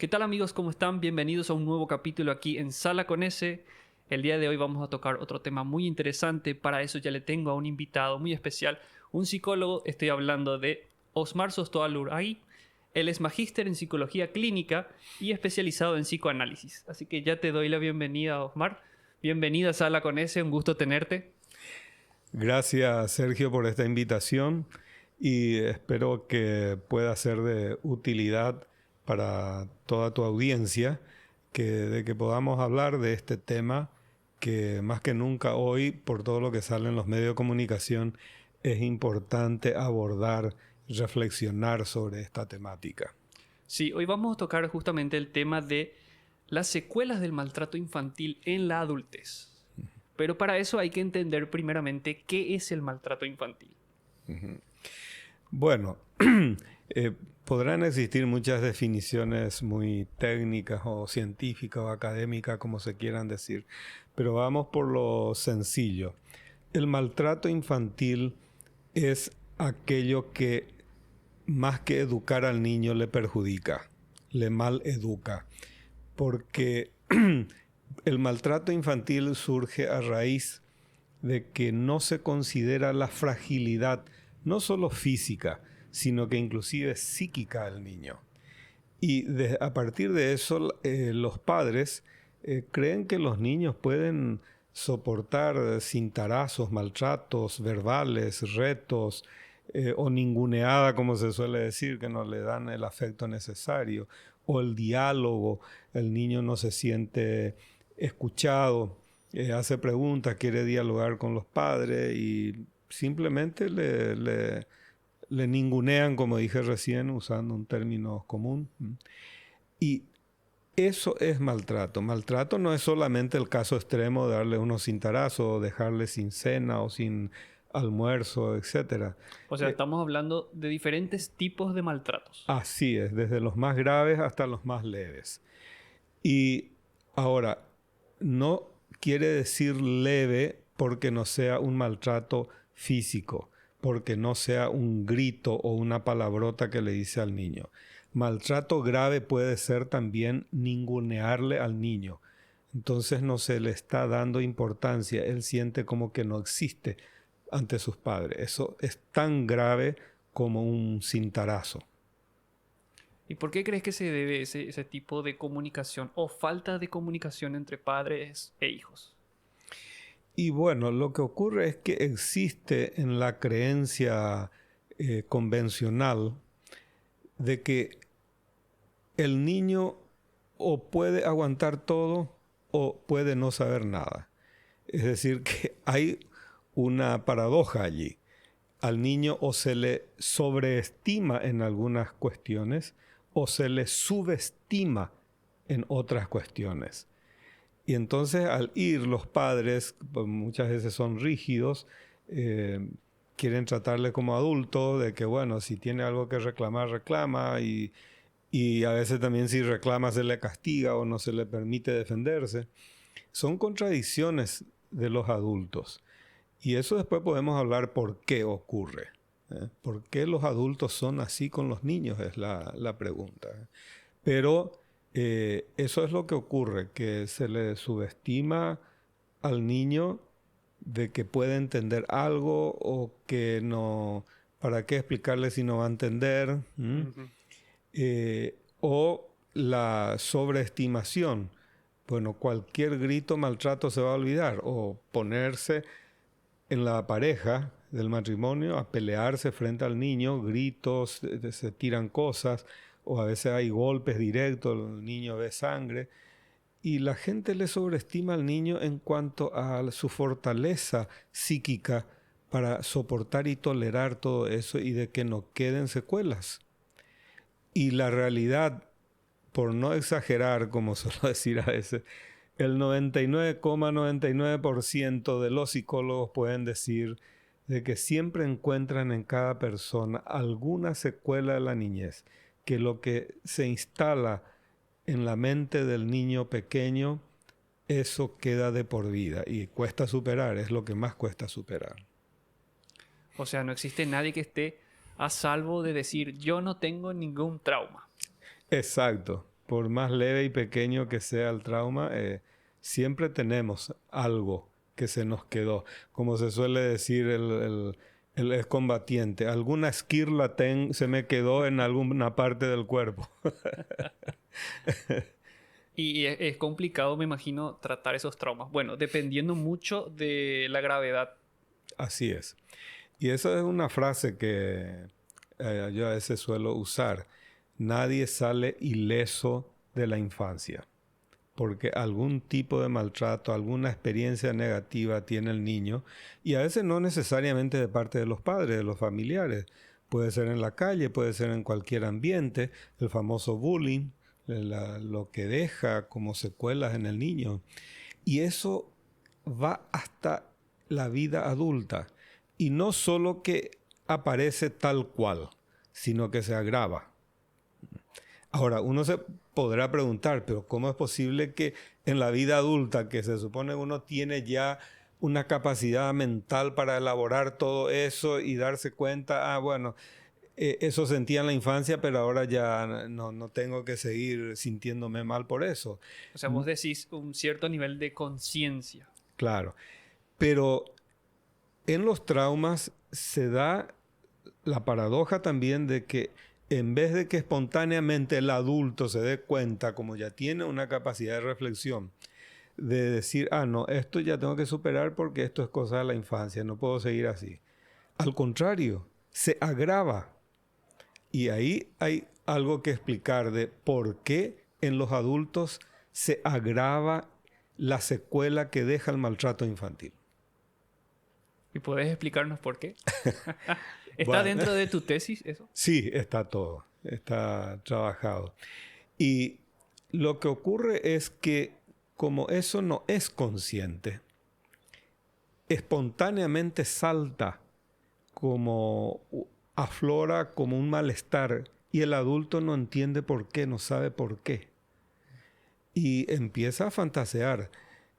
¿Qué tal amigos? ¿Cómo están? Bienvenidos a un nuevo capítulo aquí en Sala con S. El día de hoy vamos a tocar otro tema muy interesante. Para eso ya le tengo a un invitado muy especial, un psicólogo. Estoy hablando de Osmar Sostoa-Luragui. Él es magíster en psicología clínica y especializado en psicoanálisis. Así que ya te doy la bienvenida, Osmar. Bienvenida a Sala con S, un gusto tenerte. Gracias, Sergio, por esta invitación y espero que pueda ser de utilidad para toda tu audiencia, de que podamos hablar de este tema que más que nunca hoy, por todo lo que sale en los medios de comunicación, es importante abordar y reflexionar sobre esta temática. Sí, hoy vamos a tocar justamente el tema de las secuelas del maltrato infantil en la adultez. Pero para eso hay que entender primeramente qué es el maltrato infantil. Bueno, podrán existir muchas definiciones muy técnicas o científicas o académicas, como se quieran decir, pero vamos por lo sencillo. El maltrato infantil es aquello que más que educar al niño le perjudica, le maleduca, porque el maltrato infantil surge a raíz de que no se considera la fragilidad, no solo física, sino que inclusive psíquica del niño. Y a partir de eso, los padres creen que los niños pueden soportar cintarazos, maltratos verbales, retos o ninguneada, como se suele decir, que no le dan el afecto necesario, o el diálogo, el niño no se siente escuchado, hace preguntas, quiere dialogar con los padres y simplemente le ningunean, como dije recién, usando un término común. Y eso es maltrato. Maltrato no es solamente el caso extremo de darle unos cintarazos o dejarle sin cena o sin almuerzo, etc. O sea, estamos hablando de diferentes tipos de maltratos. Así es, desde los más graves hasta los más leves. Y ahora, no quiere decir leve porque no sea un maltrato físico, porque no sea un grito o una palabrota que le dice al niño. Maltrato grave puede ser también ningunearle al niño. Entonces no se le está dando importancia, él siente como que no existe ante sus padres. Eso es tan grave como un cintarazo. ¿Y por qué crees que se debe ese tipo de comunicación o falta de comunicación entre padres e hijos? Y bueno, lo que ocurre es que existe en la creencia convencional de que el niño o puede aguantar todo o puede no saber nada. Es decir, que hay una paradoja allí. Al niño o se le sobreestima en algunas cuestiones o se le subestima en otras cuestiones. Y entonces al ir los padres, pues muchas veces son rígidos, quieren tratarle como adulto, de que bueno, si tiene algo que reclamar, reclama, y a veces también si reclama se le castiga o no se le permite defenderse. Son contradicciones de los adultos. Y eso después podemos hablar por qué ocurre. ¿Por qué los adultos son así con los niños? Es la pregunta. Pero eso es lo que ocurre, que se le subestima al niño de que puede entender algo o que no, ¿para qué explicarle si no va a entender? O la sobreestimación. Bueno, cualquier grito, maltrato se va a olvidar. O ponerse en la pareja del matrimonio a pelearse frente al niño, gritos, se tiran cosas, o a veces hay golpes directos, el niño ve sangre, y la gente le sobreestima al niño en cuanto a su fortaleza psíquica para soportar y tolerar todo eso y de que no queden secuelas. Y la realidad, por no exagerar, como suelo decir a veces, el 99,99% de los psicólogos pueden decir de que siempre encuentran en cada persona alguna secuela de la niñez, que lo que se instala en la mente del niño pequeño, eso queda de por vida y cuesta superar, es lo que más cuesta superar. O sea, no existe nadie que esté a salvo de decir yo no tengo ningún trauma. Exacto, por más leve y pequeño que sea el trauma, siempre tenemos algo que se nos quedó. Como se suele decir el excombatiente, alguna esquirla se me quedó en alguna parte del cuerpo. Y es complicado, me imagino, tratar esos traumas. Bueno, dependiendo mucho de la gravedad. Así es. Y esa es una frase que yo a veces suelo usar. Nadie sale ileso de la infancia, porque algún tipo de maltrato, alguna experiencia negativa tiene el niño, y a veces no necesariamente de parte de los padres, de los familiares. Puede ser en la calle, puede ser en cualquier ambiente, el famoso bullying, lo que deja como secuelas en el niño. Y eso va hasta la vida adulta. Y no solo que aparece tal cual, sino que se agrava. Ahora, uno se podrá preguntar, pero ¿cómo es posible que en la vida adulta, que se supone uno tiene ya una capacidad mental para elaborar todo eso y darse cuenta, bueno, eso sentía en la infancia, pero ahora ya no tengo que seguir sintiéndome mal por eso? O sea, vos decís un cierto nivel de conciencia. Claro, pero en los traumas se da la paradoja también de que en vez de que espontáneamente el adulto se dé cuenta, como ya tiene una capacidad de reflexión, de decir, no, esto ya tengo que superar porque esto es cosa de la infancia, no puedo seguir así. Al contrario, se agrava. Y ahí hay algo que explicar de por qué en los adultos se agrava la secuela que deja el maltrato infantil. ¿Y podés explicarnos por qué? ¿Está Bueno, dentro de tu tesis eso? Sí, está todo, está trabajado. Y lo que ocurre es que como eso no es consciente, espontáneamente salta como aflora como un malestar y el adulto no entiende por qué, no sabe por qué. Y empieza a fantasear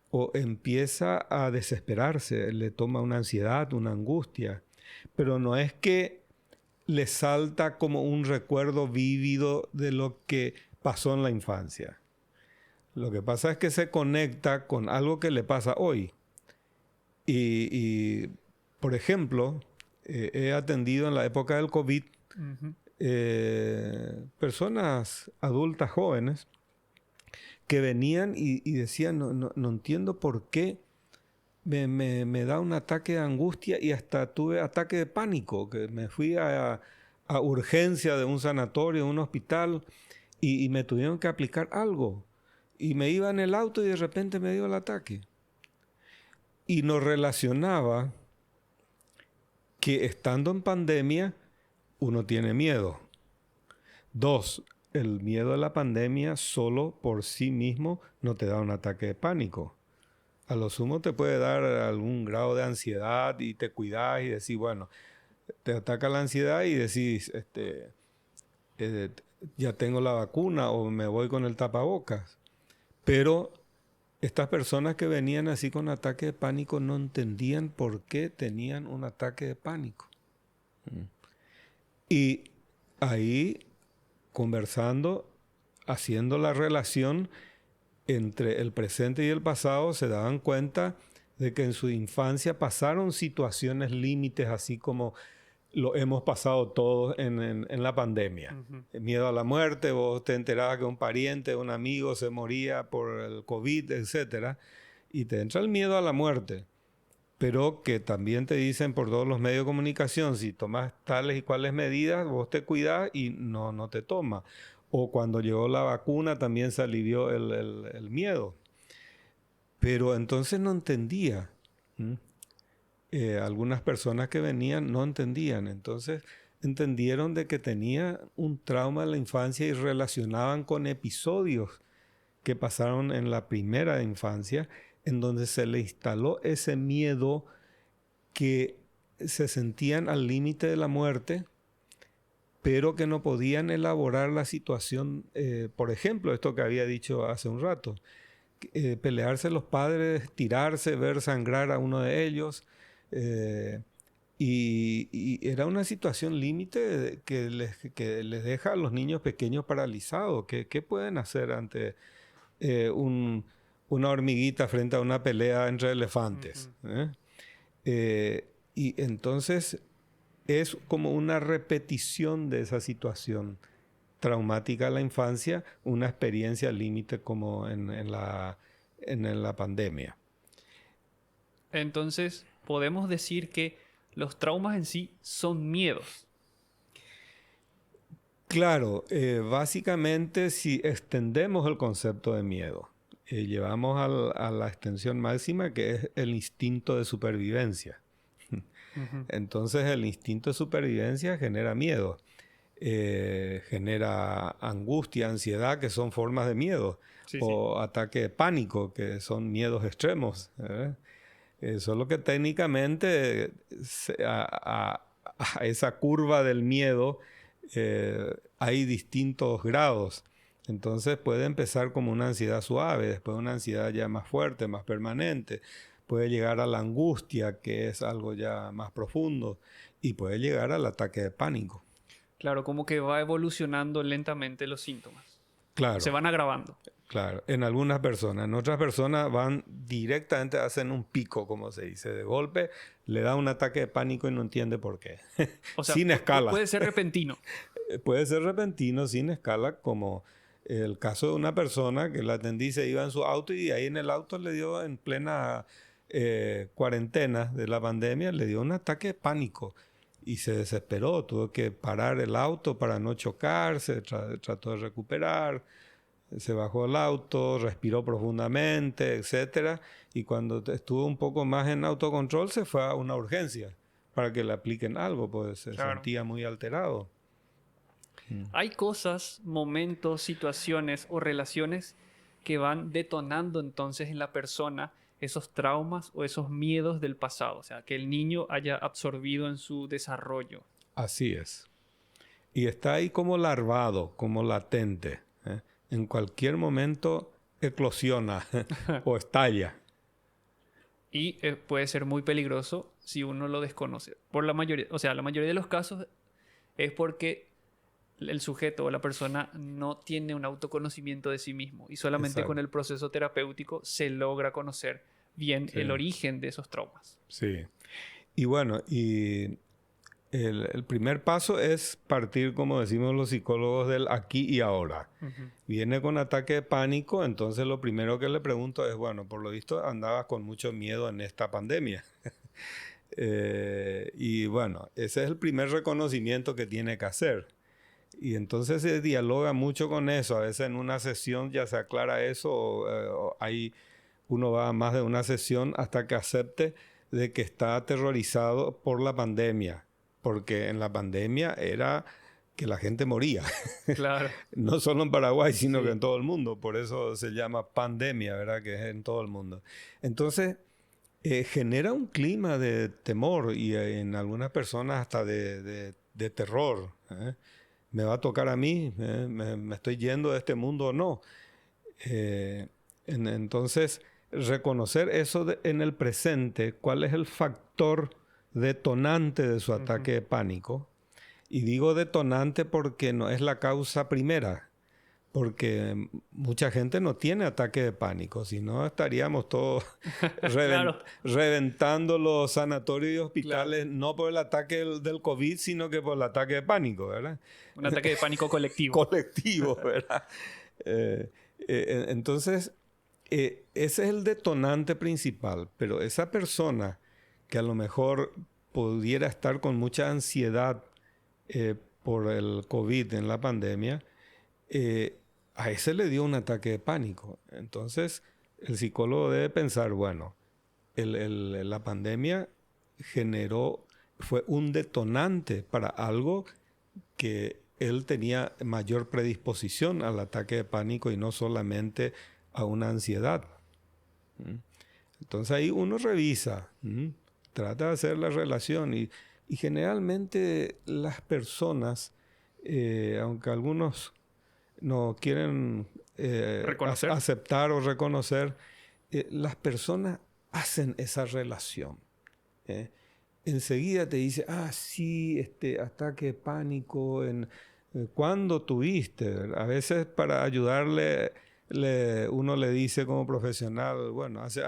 o empieza a desesperarse, le toma una ansiedad, una angustia. Pero no es que le salta como un recuerdo vívido de lo que pasó en la infancia. Lo que pasa es que se conecta con algo que le pasa hoy. Y por ejemplo, he atendido en la época del COVID personas adultas jóvenes que venían y decían, no entiendo por qué me da un ataque de angustia y hasta tuve ataque de pánico, que me fui a urgencia de un sanatorio, un hospital, y me tuvieron que aplicar algo. Y me iba en el auto y de repente me dio el ataque. Y nos relacionaba que estando en pandemia, uno tiene miedo. 2, el miedo a la pandemia solo por sí mismo no te da un ataque de pánico. A lo sumo te puede dar algún grado de ansiedad y te cuidas y decís, bueno, te ataca la ansiedad y decís, ya tengo la vacuna o me voy con el tapabocas. Pero estas personas que venían así con ataque de pánico no entendían por qué tenían un ataque de pánico. Y ahí, conversando, haciendo la relación entre el presente y el pasado, se daban cuenta de que en su infancia pasaron situaciones límites, así como lo hemos pasado todos en la pandemia. Miedo a la muerte, vos te enterabas que un pariente, un amigo se moría por el COVID, etc. Y te entra el miedo a la muerte. Pero que también te dicen por todos los medios de comunicación, si tomas tales y cuales medidas, vos te cuidás y no te toma. O cuando llegó la vacuna también se alivió el miedo. Pero entonces no entendía. Algunas personas que venían no entendían. Entonces entendieron de que tenía un trauma en la infancia y relacionaban con episodios que pasaron en la primera infancia, en donde se le instaló ese miedo que se sentían al límite de la muerte, pero que no podían elaborar la situación. Por ejemplo, esto que había dicho hace un rato, pelearse los padres, tirarse, ver sangrar a uno de ellos, Y era una situación límite que les deja a los niños pequeños paralizados. ¿Qué pueden hacer ante una hormiguita frente a una pelea entre elefantes? Y entonces es como una repetición de esa situación traumática de la infancia, una experiencia límite como en la pandemia. Entonces, podemos decir que los traumas en sí son miedos. Claro, básicamente si extendemos el concepto de miedo, llevamos a la extensión máxima, que es el instinto de supervivencia. Entonces el instinto de supervivencia genera miedo, genera angustia, ansiedad, que son formas de miedo, o ataque de pánico, que son miedos extremos. Solo que técnicamente a esa curva del miedo hay distintos grados. Entonces puede empezar como una ansiedad suave, después una ansiedad ya más fuerte, más permanente. Puede llegar a la angustia, que es algo ya más profundo, y puede llegar al ataque de pánico. Claro, como que va evolucionando lentamente los síntomas. Claro. Se van agravando. Claro, en algunas personas. En otras personas van directamente, hacen un pico, como se dice. De golpe le da un ataque de pánico y no entiende por qué. O sea, sin escala. Puede ser repentino. Puede ser repentino, sin escala, como el caso de una persona que la atendí, se iba en su auto y ahí en el auto le dio, en plena cuarentena de la pandemia, le dio un ataque de pánico. Y se desesperó, tuvo que parar el auto para no chocarse, trató de recuperar. Se bajó del auto, respiró profundamente, etc. Y cuando estuvo un poco más en autocontrol, se fue a una urgencia para que le apliquen algo, pues se sentía muy alterado. Hay cosas, momentos, situaciones o relaciones que van detonando entonces en la persona esos traumas o esos miedos del pasado. O sea, que el niño haya absorbido en su desarrollo. Así es. Y está ahí como larvado, como latente. En cualquier momento eclosiona o estalla. Y puede ser muy peligroso si uno lo desconoce. Por la mayoría de los casos es porque el sujeto o la persona no tiene un autoconocimiento de sí mismo y solamente con el proceso terapéutico se logra conocer bien el origen de esos traumas. Sí. Y bueno, el primer paso es partir, como decimos los psicólogos, del aquí y ahora. Viene con ataque de pánico, entonces lo primero que le pregunto es, bueno, por lo visto andabas con mucho miedo en esta pandemia. Y bueno, ese es el primer reconocimiento que tiene que hacer. Y entonces se dialoga mucho con eso. A veces en una sesión ya se aclara eso, o uno va a más de una sesión hasta que acepte de que está aterrorizado por la pandemia. Porque en la pandemia era que la gente moría. Claro. No solo en Paraguay, sino que en todo el mundo. Por eso se llama pandemia, ¿verdad? Que es en todo el mundo. Entonces, genera un clima de temor y en algunas personas hasta de terror. ¿Me va a tocar a mí? ¿Me estoy yendo de este mundo o no? Entonces, reconocer eso en el presente, cuál es el factor detonante de su ataque de pánico. Y digo detonante porque no es la causa primera, porque mucha gente no tiene ataque de pánico, si no estaríamos todos reventando los sanatorios y hospitales, no por el ataque del COVID, sino que por el ataque de pánico, ¿verdad? Un ataque de pánico colectivo. Colectivo, ¿verdad? Entonces, ese es el detonante principal, pero esa persona que a lo mejor pudiera estar con mucha ansiedad por el COVID en la pandemia, a ese le dio un ataque de pánico. Entonces, el psicólogo debe pensar, bueno, la pandemia fue un detonante para algo que él tenía mayor predisposición al ataque de pánico y no solamente a una ansiedad. Entonces ahí uno revisa, trata de hacer la relación y generalmente las personas, aunque algunos no quieren aceptar o reconocer, las personas hacen esa relación. enseguida te dice, sí, ataque de pánico, ¿cuándo tuviste? A veces para ayudarle, uno le dice como profesional, bueno, hace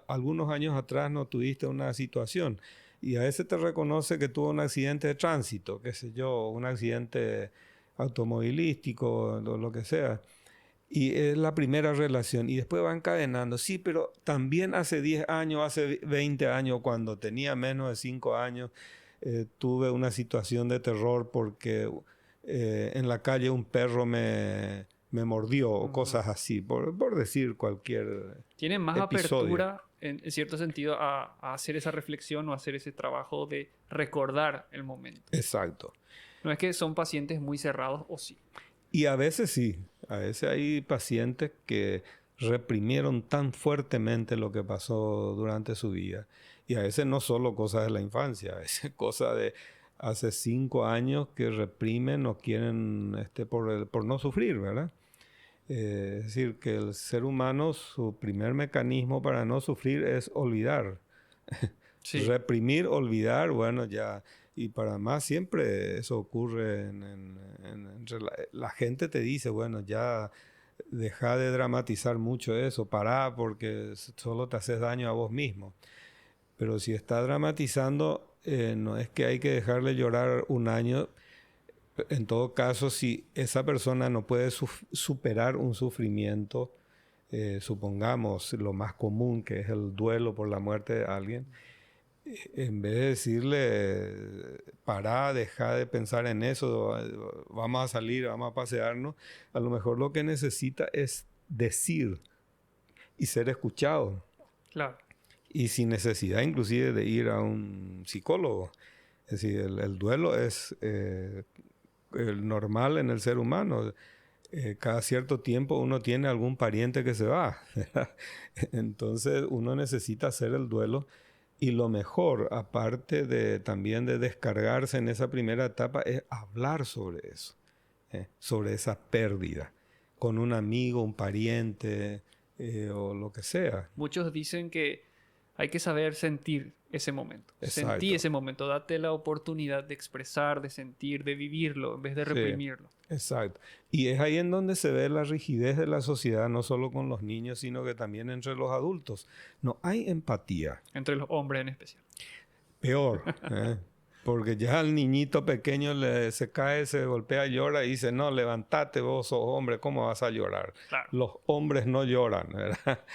algunos años atrás no tuviste una situación, y a veces te reconoce que tuvo un accidente de tránsito, qué sé yo, un accidente automovilístico, lo que sea. Y es la primera relación. Y después va encadenando. Sí, pero también hace 10 años, hace 20 años, cuando tenía menos de 5 años, tuve una situación de terror porque en la calle un perro me mordió o cosas así, por decir cualquier Tiene más episodio. apertura, en cierto sentido, a hacer esa reflexión o hacer ese trabajo de recordar el momento. Exacto. No es que son pacientes muy cerrados, o sí. Y a veces sí, a veces hay pacientes que reprimieron tan fuertemente lo que pasó durante su vida. Y a veces no solo cosas de la infancia, a veces cosas de hace 5 años que reprimen o quieren por no sufrir, ¿verdad? Es decir, que el ser humano, su primer mecanismo para no sufrir es olvidar. Sí, Reprimir, olvidar, bueno, ya. Y para más siempre eso ocurre la gente te dice, bueno, ya deja de dramatizar mucho eso, pará porque solo te haces daño a vos mismo. Pero si está dramatizando, no es que hay que dejarle llorar un año. En todo caso, si esa persona no puede superar un sufrimiento, supongamos lo más común que es el duelo por la muerte de alguien, en vez de decirle, pará, deja de pensar en eso, vamos a salir, vamos a pasearnos, a lo mejor lo que necesita es decir y ser escuchado. claro. Y sin necesidad inclusive de ir a un psicólogo. Es decir, el duelo es el normal en el ser humano. Cada cierto tiempo uno tiene algún pariente que se va. Entonces uno necesita hacer el duelo. Y lo mejor, aparte de también de descargarse en esa primera etapa, es hablar sobre eso, sobre esa pérdida, con un amigo, un pariente o lo que sea. Muchos dicen que hay que saber sentir ese momento. Sentí Exacto. ese momento. Date la oportunidad de expresar, de sentir, de vivirlo, en vez de Sí, reprimirlo. exacto. Y es ahí en donde se ve la rigidez de la sociedad, no solo con los niños, sino que también entre los adultos. No hay empatía. Entre los hombres en especial. Peor, porque ya al niñito pequeño se cae, se golpea, llora y dice, no, levántate, vos sos hombre, ¿cómo vas a llorar? Claro. Los hombres no lloran, ¿verdad?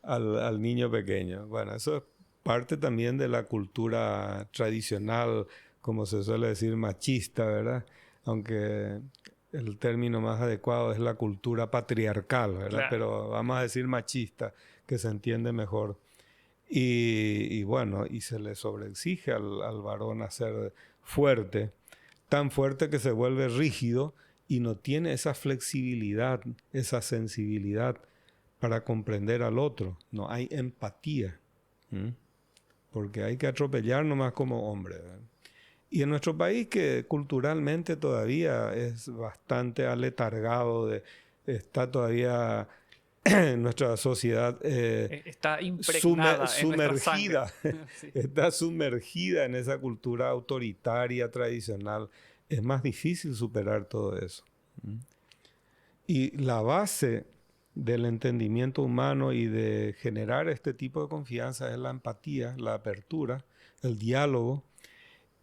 Al niño pequeño. Bueno, eso es parte también de la cultura tradicional, como se suele decir, machista, ¿verdad? Aunque el término más adecuado es la cultura patriarcal, ¿verdad? Claro. Pero vamos a decir machista, que se entiende mejor. Y bueno, y se le sobreexige al varón a ser fuerte, tan fuerte que se vuelve rígido y no tiene esa flexibilidad, esa sensibilidad para comprender al otro. No hay empatía, porque hay que atropellar nomás como hombre, ¿verdad? Y en nuestro país, que culturalmente todavía es bastante aletargado, está todavía nuestra sociedad Está impregnada en nuestra sangre. sumergida, Sí. está sumergida en esa cultura autoritaria, tradicional. Es más difícil superar todo eso. Y la base del entendimiento humano y de generar este tipo de confianza es la empatía, la apertura, el diálogo.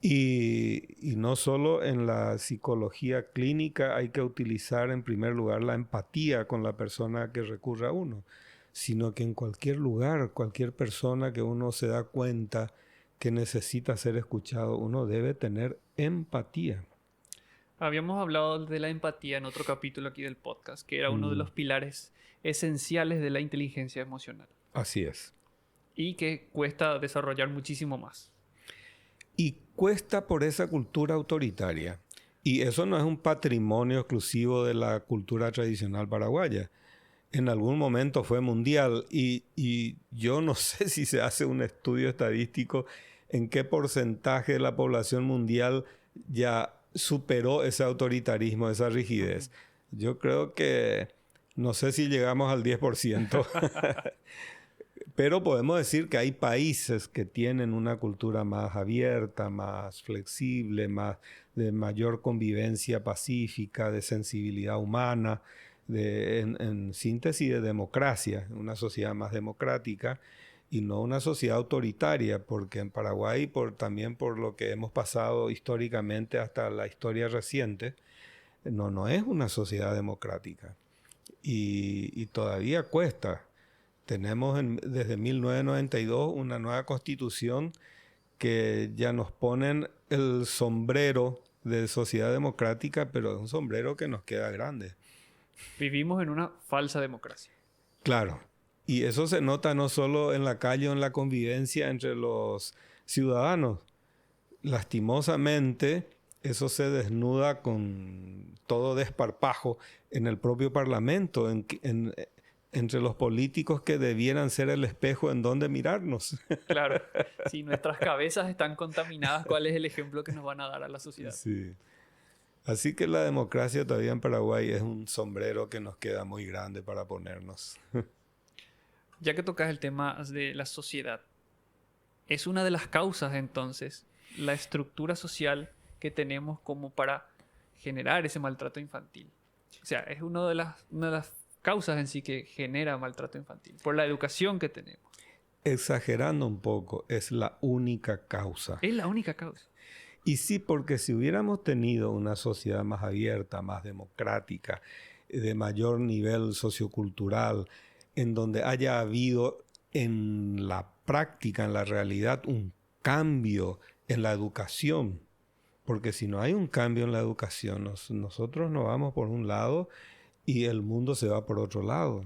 Y no solo en la psicología clínica hay que utilizar en primer lugar la empatía con la persona que recurre a uno, sino que en cualquier lugar, cualquier persona que uno se da cuenta que necesita ser escuchado, uno debe tener empatía. Habíamos hablado de la empatía en otro capítulo aquí del podcast, que era uno de Mm, los pilares esenciales de la inteligencia emocional así es. y que cuesta desarrollar muchísimo más. Y cuesta por esa cultura autoritaria. Y eso no es un patrimonio exclusivo de la cultura tradicional paraguaya. En algún momento fue mundial y yo no sé si se hace un estudio estadístico en qué porcentaje de la población mundial ya superó ese autoritarismo, esa rigidez. Yo creo que no sé si llegamos al 10%. Pero podemos decir que hay países que tienen una cultura más abierta, más flexible, de mayor convivencia pacífica, de sensibilidad humana, en síntesis de democracia, una sociedad más democrática y no una sociedad autoritaria, porque en Paraguay, también por lo que hemos pasado históricamente hasta la historia reciente, no es una sociedad democrática y todavía cuesta. Tenemos desde 1992 una nueva constitución que ya nos ponen el sombrero de sociedad democrática, pero es un sombrero que nos queda grande. Vivimos en una falsa democracia. Claro. Y eso se nota no solo en la calle o en la convivencia entre los ciudadanos. Lastimosamente, eso se desnuda con todo desparpajo en el propio Parlamento, entre los políticos que debieran ser el espejo en donde mirarnos. Claro, si nuestras cabezas están contaminadas, ¿cuál es el ejemplo que nos van a dar a la sociedad? Sí. Así que la democracia todavía en Paraguay es un sombrero que nos queda muy grande para ponernos. Ya que tocas el tema de la sociedad, ¿es una de las causas entonces la estructura social que tenemos como para generar ese maltrato infantil? O sea, es una de las causas en sí que genera maltrato infantil, por la educación que tenemos. Exagerando un poco, es la única causa. Es la única causa. Y sí, porque si hubiéramos tenido una sociedad más abierta, más democrática, de mayor nivel sociocultural, en donde haya habido en la práctica, en la realidad, un cambio en la educación. Porque si no hay un cambio en la educación, nosotros nos vamos por un lado y el mundo se va por otro lado.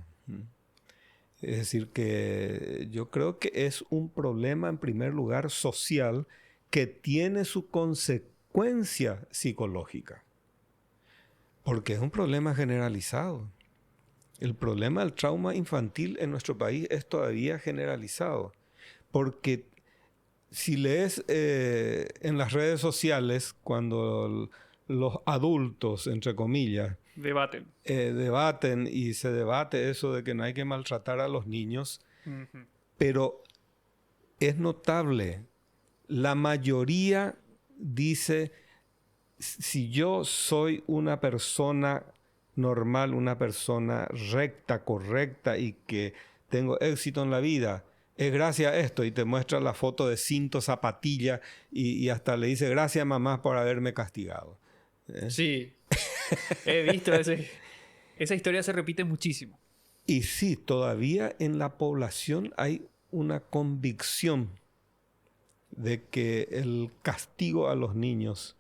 Es decir, que yo creo que es un problema en primer lugar social que tiene su consecuencia psicológica. Porque es un problema generalizado. El problema del trauma infantil en nuestro país es todavía generalizado. Porque si lees en las redes sociales, cuando los adultos, entre comillas, debaten y se debate eso de que no hay que maltratar a los niños, pero es notable. La mayoría dice, si yo soy una persona normal, una persona recta, correcta y que tengo éxito en la vida, es gracias a esto, y te muestra la foto de cinto, zapatilla y hasta le dice gracias mamá por haberme castigado. Sí, he visto esa historia se repite muchísimo. Y sí, todavía en la población hay una convicción de que el castigo a los niños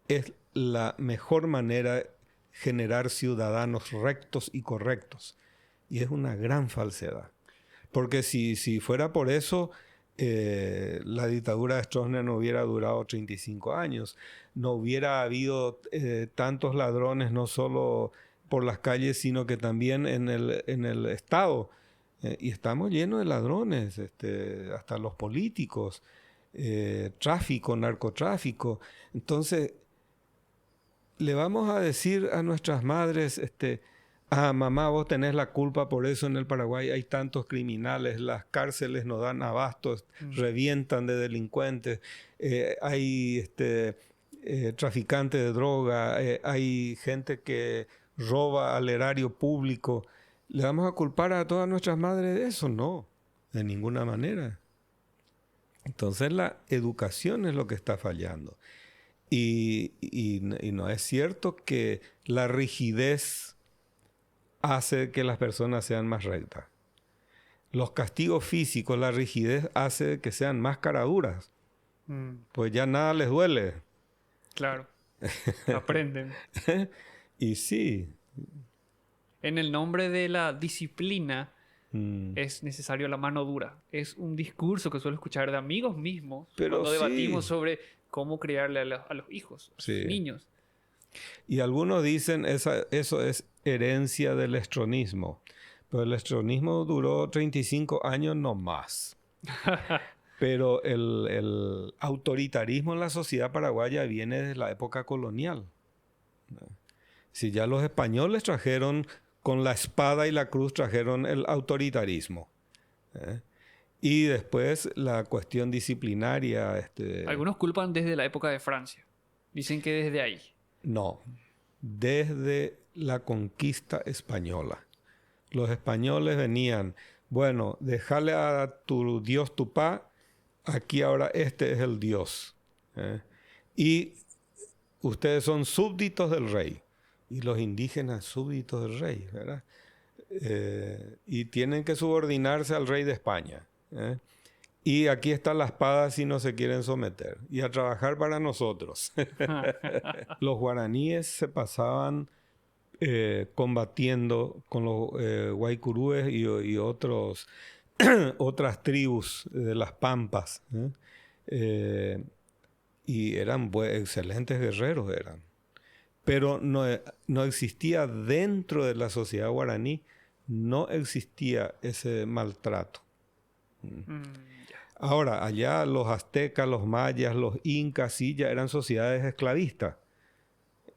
es la mejor manera de generar ciudadanos rectos y correctos. Y es una gran falsedad. Porque si fuera por eso, la dictadura de Stroessner no hubiera durado 35 años. No hubiera habido tantos ladrones, no solo por las calles, sino que también en el Estado. Y estamos llenos de ladrones, hasta los políticos. Tráfico, narcotráfico. Entonces, le vamos a decir a nuestras madres, mamá, vos tenés la culpa, por eso en el Paraguay hay tantos criminales, las cárceles no dan abastos, revientan de delincuentes, hay traficantes de droga, hay gente que roba al erario público. ¿Le vamos a culpar a todas nuestras madres de eso? No, de ninguna manera. Entonces la educación es lo que está fallando. Y no es cierto que la rigidez hace que las personas sean más rectas. Los castigos físicos, la rigidez hace que sean más caraduras. Pues ya nada les duele. Claro. Aprenden. Y sí. En el nombre de la disciplina es necesario la mano dura. Es un discurso que suelo escuchar de amigos mismos cuando debatimos sobre cómo criarle a los hijos, a los niños. Y algunos dicen eso es herencia del estronismo. Pero el estronismo duró 35 años no más. Pero el autoritarismo en la sociedad paraguaya viene desde la época colonial. Si ya los españoles trajeron con la espada y la cruz, trajeron el autoritarismo. Y después la cuestión disciplinaria. Algunos culpan desde la época de Francia. Dicen que desde ahí. No, desde la conquista española. Los españoles venían, bueno, déjale a tu Dios Tupá, aquí ahora este es el Dios. Y ustedes son súbditos del rey. Y los indígenas súbditos del rey, ¿verdad? Y tienen que subordinarse al rey de España. Y aquí está la espada si no se quieren someter. Y a trabajar para nosotros. Los guaraníes se pasaban combatiendo con los guaycurúes y otras tribus de las pampas. Y eran excelentes guerreros. Pero no existía dentro de la sociedad guaraní, no existía ese maltrato. Ahora, allá los aztecas, los mayas, los incas, sí, ya eran sociedades esclavistas.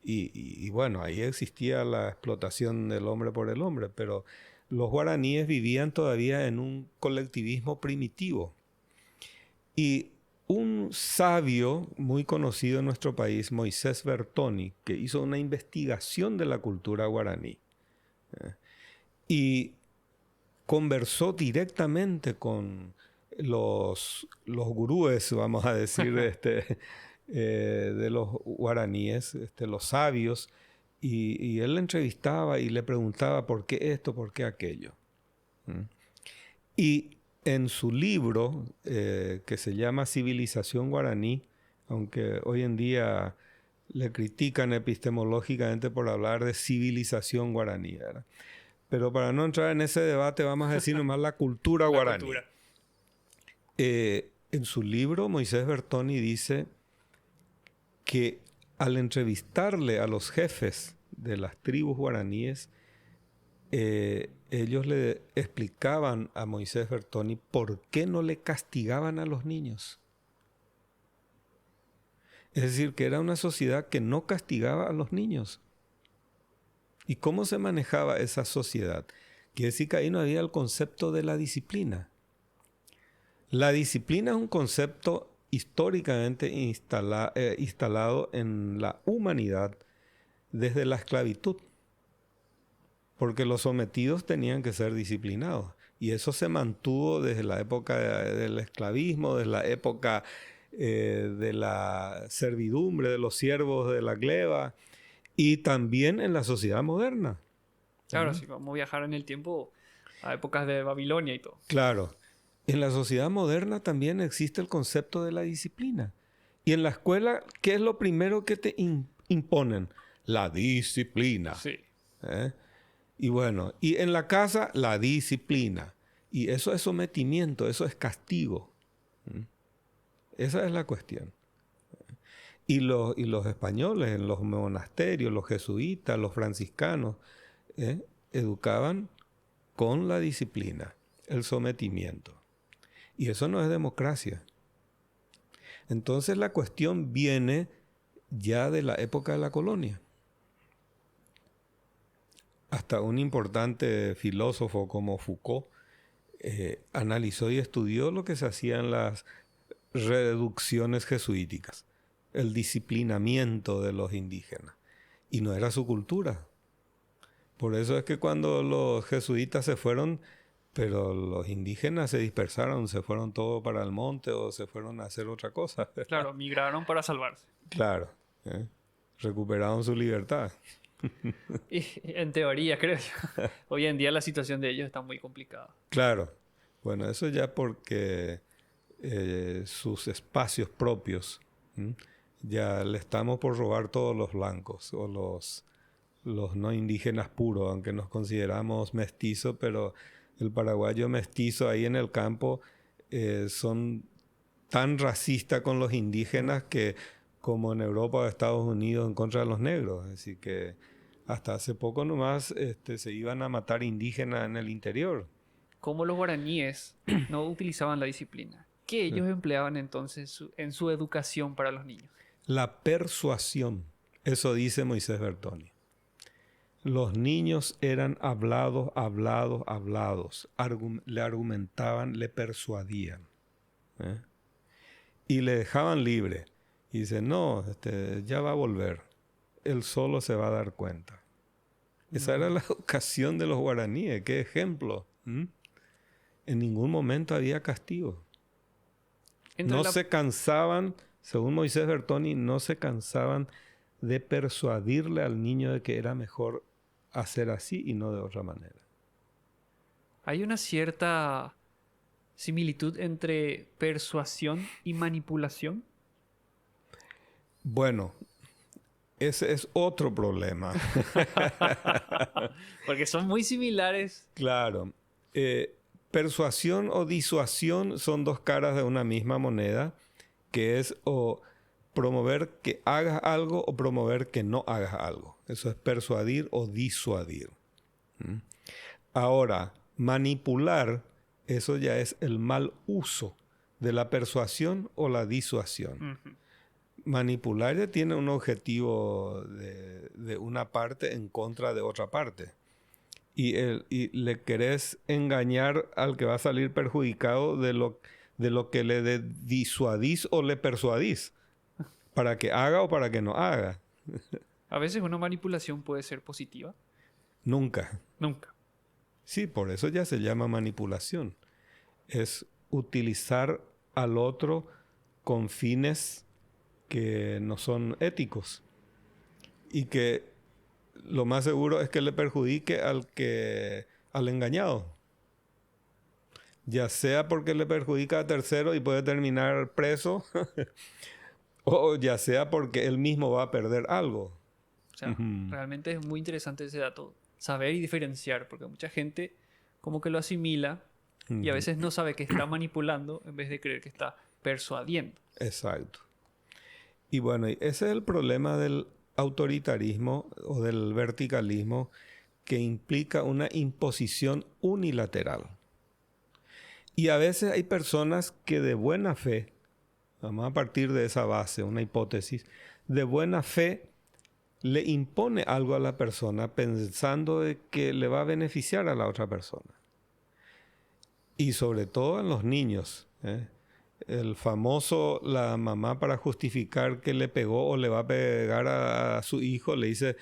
Y bueno, ahí existía la explotación del hombre por el hombre, pero los guaraníes vivían todavía en un colectivismo primitivo. Y un sabio muy conocido en nuestro país, Moisés Bertoni, que hizo una investigación de la cultura guaraní y conversó directamente con los gurúes, vamos a decir, de los guaraníes, los sabios, y él le entrevistaba y le preguntaba por qué esto, por qué aquello. Y en su libro, que se llama Civilización Guaraní, aunque hoy en día le critican epistemológicamente por hablar de civilización guaraní, ¿verdad? Pero para no entrar en ese debate, vamos a decir nomás la cultura guaraní. En su libro, Moisés Bertoni dice que al entrevistarle a los jefes de las tribus guaraníes, ellos le explicaban a Moisés Bertoni por qué no le castigaban a los niños. Es decir, que era una sociedad que no castigaba a los niños. ¿Y cómo se manejaba esa sociedad? Quiere decir que ahí no había el concepto de la disciplina. La disciplina es un concepto históricamente instalado en la humanidad desde la esclavitud. Porque los sometidos tenían que ser disciplinados. Y eso se mantuvo desde la época del esclavismo, desde la época de la servidumbre, de los siervos de la gleba, y también en la sociedad moderna. Claro, si vamos a viajar en el tiempo a épocas de Babilonia y todo. Claro. En la sociedad moderna también existe el concepto de la disciplina. Y en la escuela, ¿qué es lo primero que te imponen? La disciplina. Sí. Y bueno, y en la casa, la disciplina. Y eso es sometimiento, eso es castigo. Esa es la cuestión. Y los españoles en los monasterios, los jesuitas, los franciscanos, educaban con la disciplina, el sometimiento. Y eso no es democracia. Entonces la cuestión viene ya de la época de la colonia. Hasta un importante filósofo como Foucault analizó y estudió lo que se hacía en las reducciones jesuíticas, el disciplinamiento de los indígenas. Y no era su cultura. Por eso es que cuando los jesuitas se fueron, pero los indígenas se dispersaron, se fueron todos para el monte o se fueron a hacer otra cosa. Claro, migraron para salvarse. Claro, recuperaron su libertad. Y en teoría, creo yo. Hoy en día la situación de ellos está muy complicada. Claro. Bueno, eso ya porque sus espacios propios, ya le estamos por robar todos los blancos o los no indígenas puros, aunque nos consideramos mestizos, pero el paraguayo mestizo ahí en el campo son tan racistas con los indígenas que como en Europa o Estados Unidos en contra de los negros. Así que hasta hace poco nomás se iban a matar indígenas en el interior. Como los guaraníes no utilizaban la disciplina, ¿qué ellos empleaban entonces en su educación para los niños? La persuasión. Eso dice Moisés Bertoni. Los niños eran hablados. Le argumentaban, le persuadían. ¿Eh? Y le dejaban libre. Y dice, no, ya va a volver. Él solo se va a dar cuenta. Esa era la educación de los guaraníes. ¡Qué ejemplo! En ningún momento había castigo. No se cansaban, según Moisés Bertoni, no se cansaban de persuadirle al niño de que era mejor hacer así y no de otra manera. Hay una cierta similitud entre persuasión y manipulación. Bueno, ese es otro problema. Porque son muy similares. Claro. Persuasión o disuasión son dos caras de una misma moneda, que es o promover que hagas algo o promover que no hagas algo. Eso es persuadir o disuadir. Ahora, manipular, eso ya es el mal uso de la persuasión o la disuasión. Manipular ya tiene un objetivo de una parte en contra de otra parte. Y le querés engañar al que va a salir perjudicado de lo que le disuadís o le persuadís. Para que haga o para que no haga. A veces una manipulación puede ser positiva. Nunca. Nunca. Sí, por eso ya se llama manipulación. Es utilizar al otro con fines que no son éticos. Y que lo más seguro es que le perjudique al engañado. Ya sea porque le perjudica a tercero y puede terminar preso, o ya sea porque él mismo va a perder algo. O sea, realmente es muy interesante ese dato. Saber y diferenciar, porque mucha gente como que lo asimila y a veces no sabe que está manipulando en vez de creer que está persuadiendo. Exacto. Y bueno, ese es el problema del autoritarismo o del verticalismo, que implica una imposición unilateral. Y a veces hay personas que de buena fe, vamos a partir de esa base, una hipótesis, de buena fe le impone algo a la persona pensando de que le va a beneficiar a la otra persona. Y sobre todo en los niños. El famoso, la mamá para justificar que le pegó o le va a pegar a su hijo, le dice,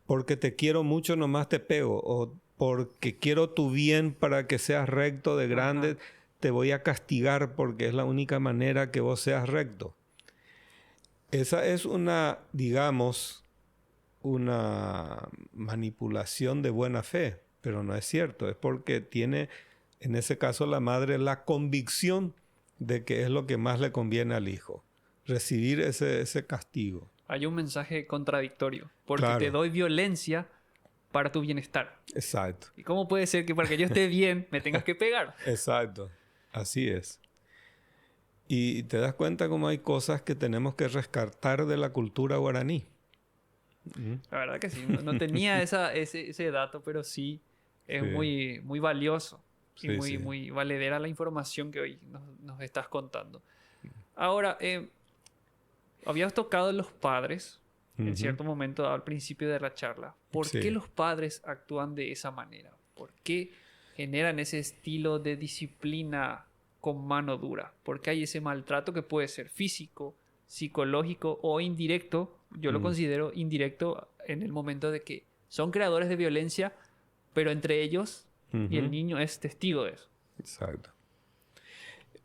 porque te quiero mucho nomás te pego, o porque quiero tu bien para que seas recto de grande, te voy a castigar porque es la única manera que vos seas recto. Esa es una, digamos, una manipulación de buena fe, pero no es cierto. Es porque tiene, en ese caso, la madre la convicción de que es lo que más le conviene al hijo. Recibir ese castigo. Hay un mensaje contradictorio. Porque Claro. te doy violencia para tu bienestar. Exacto. ¿Y cómo puede ser que para que yo esté bien me tengas que pegar? Exacto. Así es. Y te das cuenta cómo hay cosas que tenemos que rescatar de la cultura guaraní. La verdad que sí. No tenía ese dato, pero sí es Sí. muy, muy valioso. Y Sí, muy, sí. muy valedera la información que hoy nos estás contando. Ahora, habías tocado los padres en cierto momento al principio de la charla. ¿Por Sí. qué los padres actúan de esa manera? ¿Por qué generan ese estilo de disciplina con mano dura? ¿Por qué hay ese maltrato que puede ser físico, psicológico o indirecto? Yo lo considero indirecto en el momento de que son creadores de violencia, pero entre ellos y el niño es testigo de eso. Exacto.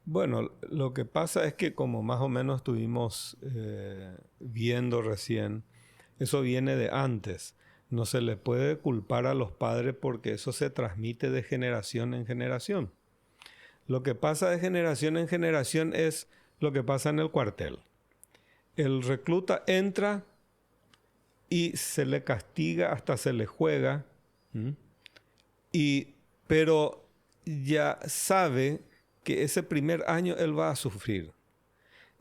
Bueno, lo que pasa es que como más o menos estuvimos viendo recién, eso viene de antes. No se le puede culpar a los padres porque eso se transmite de generación en generación. Lo que pasa de generación en generación es lo que pasa en el cuartel. El recluta entra y se le castiga, hasta se le juega, pero ya sabe que ese primer año él va a sufrir.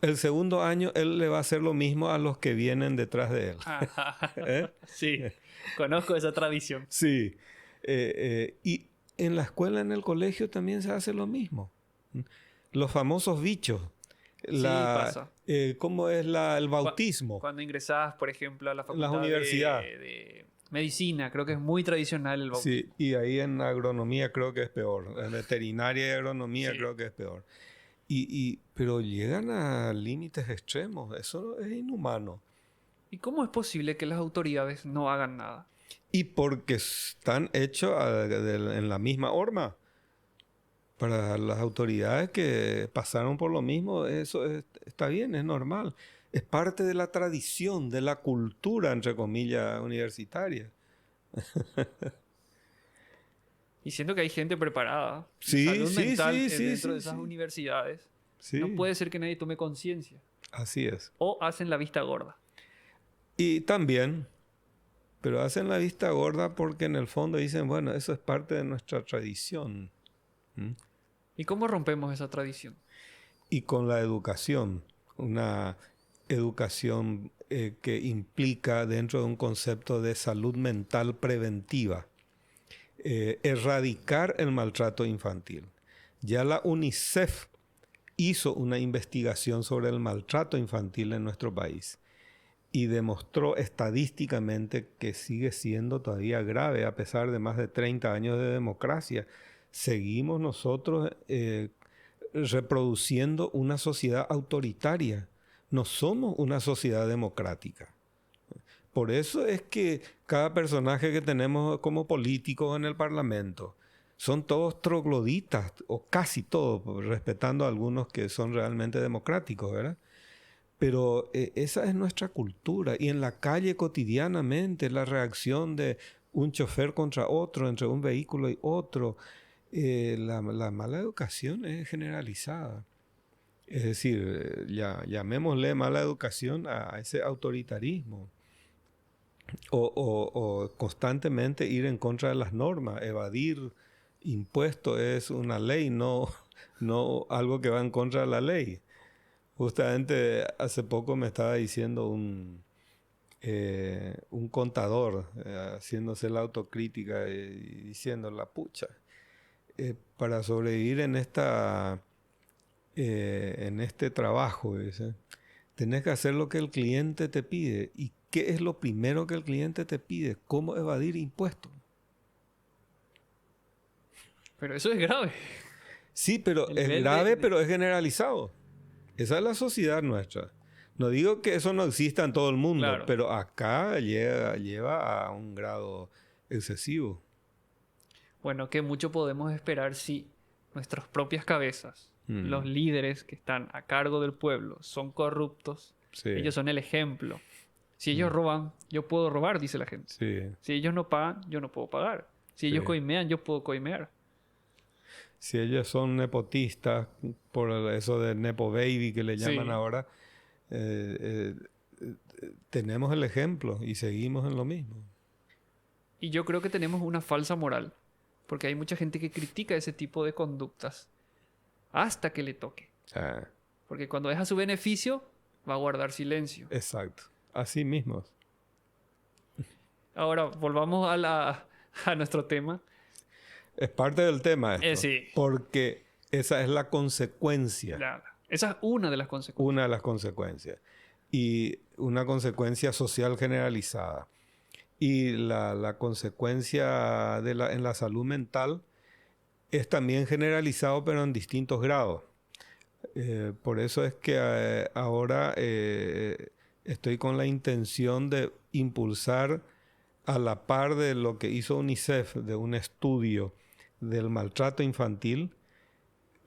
El segundo año él le va a hacer lo mismo a los que vienen detrás de él. Sí, conozco esa tradición. Sí. Y en la escuela, en el colegio también se hace lo mismo. Los famosos bichos. Pasa. ¿Cómo es el bautismo? Cuando ingresabas, por ejemplo, a la facultad universidad. de Medicina, creo que es muy tradicional el bautismo. Sí, y ahí en agronomía creo que es peor. En veterinaria y agronomía Sí. creo que es peor. Pero llegan a límites extremos. Eso es inhumano. ¿Y cómo es posible que las autoridades no hagan nada? Y porque están hechos en la misma horma. Para las autoridades que pasaron por lo mismo, está bien, es normal. Es parte de la tradición, de la cultura, entre comillas, universitaria. Y siento que hay gente preparada. Sí, Salud sí, mental sí, sí, dentro de sí, esas sí. universidades. Sí, No puede ser que nadie tome conciencia. así es. O hacen la vista gorda. Y también, pero hacen la vista gorda porque en el fondo dicen, bueno, eso es parte de nuestra tradición. ¿Mm? ¿Y cómo rompemos esa tradición? Y con la educación, una educación que implica dentro de un concepto de salud mental preventiva, erradicar el maltrato infantil. Ya la UNICEF hizo una investigación sobre el maltrato infantil en nuestro país y demostró estadísticamente que sigue siendo todavía grave a pesar de más de 30 años de democracia. Seguimos nosotros reproduciendo una sociedad autoritaria. No somos una sociedad democrática. Por eso es que cada personaje que tenemos como políticos en el Parlamento son todos trogloditas, o casi todos, respetando a algunos que son realmente democráticos, ¿verdad? Pero esa es nuestra cultura. Y en la calle cotidianamente la reacción de un chofer contra otro, entre un vehículo y otro, la mala educación es generalizada. Es decir, llamémosle mala educación a ese autoritarismo. O constantemente ir en contra de las normas. Evadir impuestos es una ley, no algo que va en contra de la ley. Justamente hace poco me estaba diciendo un contador, haciéndose la autocrítica y diciendo, la pucha, para sobrevivir en este trabajo, dice, tenés que hacer lo que el cliente te pide. ¿Y qué es lo primero que el cliente te pide? ¿Cómo evadir impuestos? Pero eso es grave. Sí, pero El es nivel grave, pero es generalizado. Esa es la sociedad nuestra. No digo que eso no exista en todo el mundo, Claro. pero acá lleva a un grado excesivo. Bueno, que mucho podemos esperar si nuestras propias cabezas, los líderes que están a cargo del pueblo, son corruptos. Sí, Ellos son el ejemplo. Si ellos roban, yo puedo robar, dice la gente. sí, Si ellos no pagan, yo no puedo pagar. Si ellos sí. coimean, yo puedo coimear. Si ellos son nepotistas, por eso de Nepo Baby que le llaman Sí. ahora, tenemos el ejemplo y seguimos en lo mismo. Y yo creo que tenemos una falsa moral, porque hay mucha gente que critica ese tipo de conductas hasta que le toque. Ah, Porque cuando es a su beneficio, va a guardar silencio. exacto. Así mismo. Ahora, volvamos a nuestro tema. Es parte del tema esto. Sí. Porque esa es la consecuencia. Esa es una de las consecuencias. Una de las consecuencias. Y una consecuencia social generalizada. Y la consecuencia en la salud mental es también generalizado, pero en distintos grados. Por eso es que ahora estoy con la intención de impulsar, a la par de lo que hizo UNICEF, de un estudio del maltrato infantil,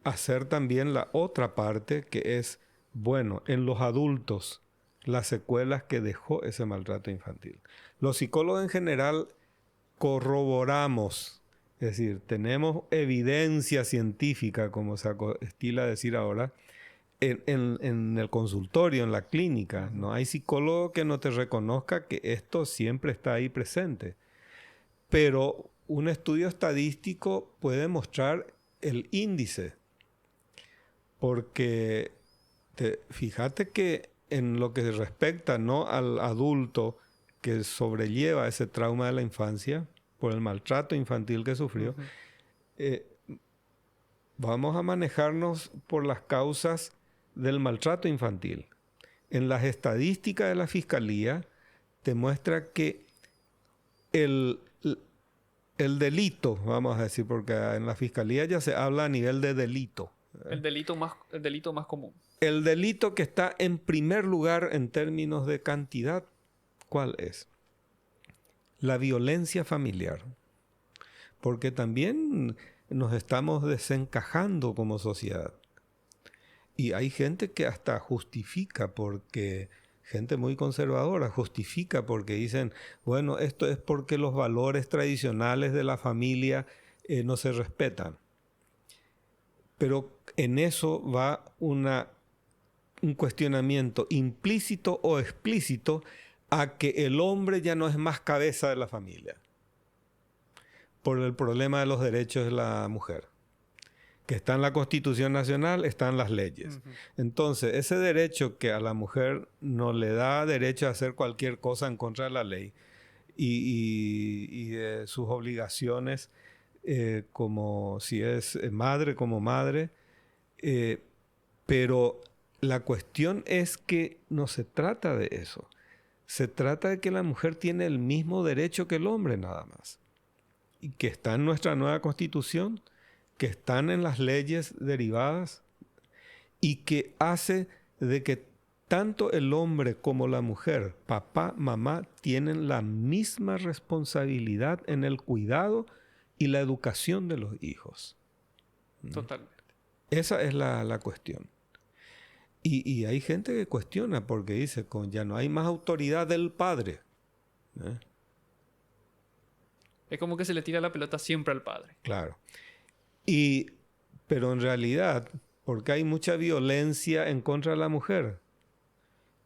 hacer también la otra parte, que es, bueno, en los adultos, las secuelas que dejó ese maltrato infantil. Los psicólogos en general corroboramos, es decir, tenemos evidencia científica, como se estila decir ahora, en el consultorio, en la clínica. No hay psicólogo que no te reconozca que esto siempre está ahí presente. Pero un estudio estadístico puede mostrar el índice. Porque fíjate que en lo que respecta, ¿no?, al adulto que sobrelleva ese trauma de la infancia por el maltrato infantil que sufrió, vamos a manejarnos por las causas del maltrato infantil. En las estadísticas de la Fiscalía te muestra que el, el delito, vamos a decir, porque en la fiscalía ya se habla a nivel de delito. El delito más común. El delito que está en primer lugar en términos de cantidad, ¿cuál es? La violencia familiar. Porque también nos estamos desencajando como sociedad. Y hay gente que hasta justifica porque, gente muy conservadora, justifica porque dicen, bueno, esto es porque los valores tradicionales de la familia no se respetan. Pero en eso va un cuestionamiento implícito o explícito a que el hombre ya no es más cabeza de la familia por el problema de los derechos de la mujer, que está en la Constitución Nacional, está en las leyes. Uh-huh. Entonces, ese derecho que a la mujer no le da derecho a hacer cualquier cosa en contra de la ley y de sus obligaciones como si es madre, como madre, pero la cuestión es que no se trata de eso. Se trata de que la mujer tiene el mismo derecho que el hombre nada más. Y que está en nuestra nueva Constitución, que están en las leyes derivadas y que hace de que tanto el hombre como la mujer, papá, mamá, tienen la misma responsabilidad en el cuidado y la educación de los hijos. Totalmente. Esa es la cuestión. Y hay gente que cuestiona porque dice, ya no hay más autoridad del padre. Es como que se le tira la pelota siempre al padre. Claro. Pero en realidad, porque hay mucha violencia en contra de la mujer.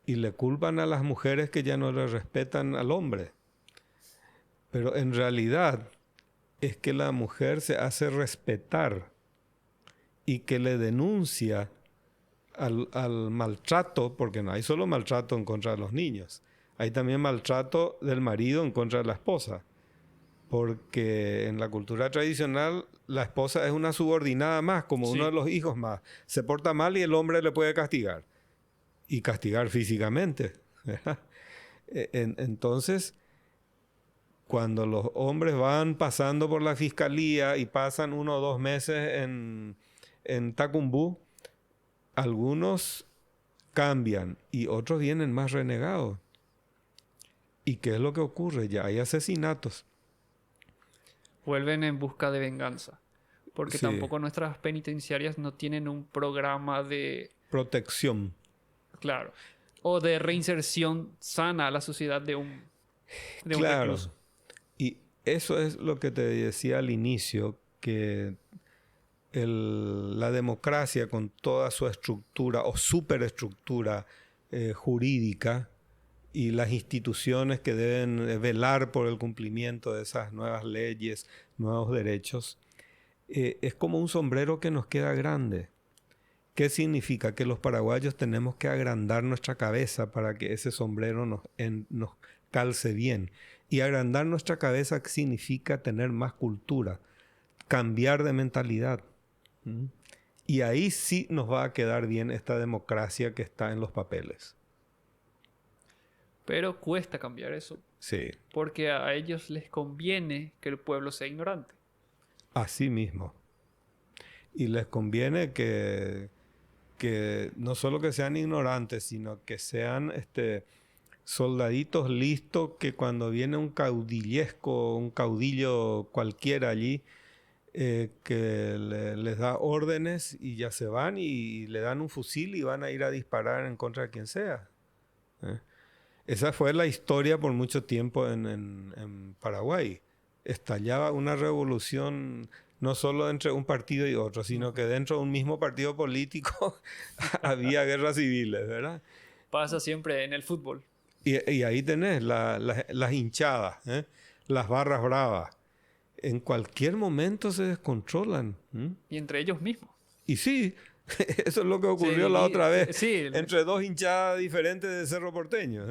Y le culpan a las mujeres que ya no le respetan al hombre. Pero en realidad es que la mujer se hace respetar y que le denuncia al maltrato, porque no hay solo maltrato en contra de los niños, hay también maltrato del marido en contra de la esposa. Porque en la cultura tradicional la esposa es una subordinada más, como uno de los hijos más. Se porta mal y el hombre le puede castigar. Y castigar físicamente. Entonces, cuando los hombres van pasando por la fiscalía y pasan 1 o 2 meses en Tacumbú, algunos cambian y otros vienen más renegados. ¿Y qué es lo que ocurre? Ya hay asesinatos. Vuelven en busca de venganza. Porque tampoco nuestras penitenciarias no tienen un programa de protección. Claro. O de reinserción sana a la sociedad de un recluso. Y eso es lo que te decía al inicio, que la democracia con toda su estructura o superestructura jurídica y las instituciones que deben velar por el cumplimiento de esas nuevas leyes, nuevos derechos, es como un sombrero que nos queda grande. ¿Qué significa? Que los paraguayos tenemos que agrandar nuestra cabeza para que ese sombrero nos calce bien. Y agrandar nuestra cabeza significa tener más cultura, cambiar de mentalidad. Y ahí sí nos va a quedar bien esta democracia que está en los papeles. Pero cuesta cambiar eso. Sí. Porque a ellos les conviene que el pueblo sea ignorante. Así mismo. Y les conviene que no solo que sean ignorantes, sino que sean soldaditos listos que cuando viene un caudillo cualquiera allí, que les da órdenes y ya se van y le dan un fusil y van a ir a disparar en contra de quien sea. Esa fue la historia por mucho tiempo en Paraguay. Estallaba una revolución no solo entre un partido y otro, sino que dentro de un mismo partido político había guerras civiles, ¿verdad? Pasa siempre en el fútbol. Y ahí tenés las hinchadas, las barras bravas. En cualquier momento se descontrolan. Y entre ellos mismos. Y sí, eso es lo que ocurrió la otra vez. Entre 2 hinchadas diferentes de Cerro Porteño.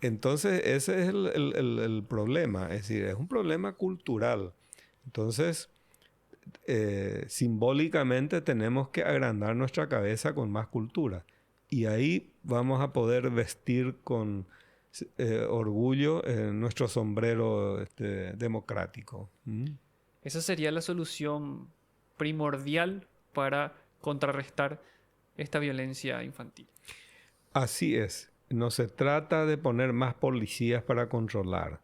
Entonces, ese es el problema. Es decir, es un problema cultural. Entonces, simbólicamente tenemos que agrandar nuestra cabeza con más cultura. Y ahí vamos a poder vestir con orgullo en nuestro sombrero democrático. ¿Mm? Esa sería la solución primordial para contrarrestar esta violencia infantil. Así es. No se trata de poner más policías para controlar,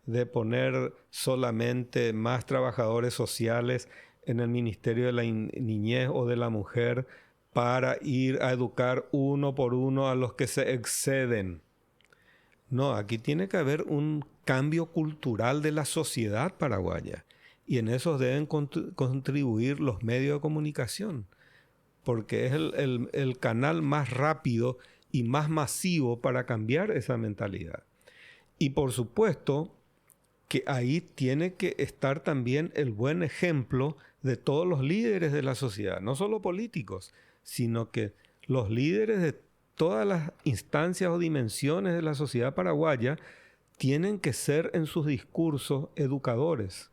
de poner solamente más trabajadores sociales en el Ministerio de la Niñez o de la Mujer para ir a educar uno por uno a los que se exceden. No, aquí tiene que haber un cambio cultural de la sociedad paraguaya y en eso deben contribuir los medios de comunicación, porque es el canal más rápido y más masivo para cambiar esa mentalidad. Y por supuesto que ahí tiene que estar también el buen ejemplo de todos los líderes de la sociedad, no solo políticos, sino que los líderes de todas las instancias o dimensiones de la sociedad paraguaya tienen que ser en sus discursos educadores,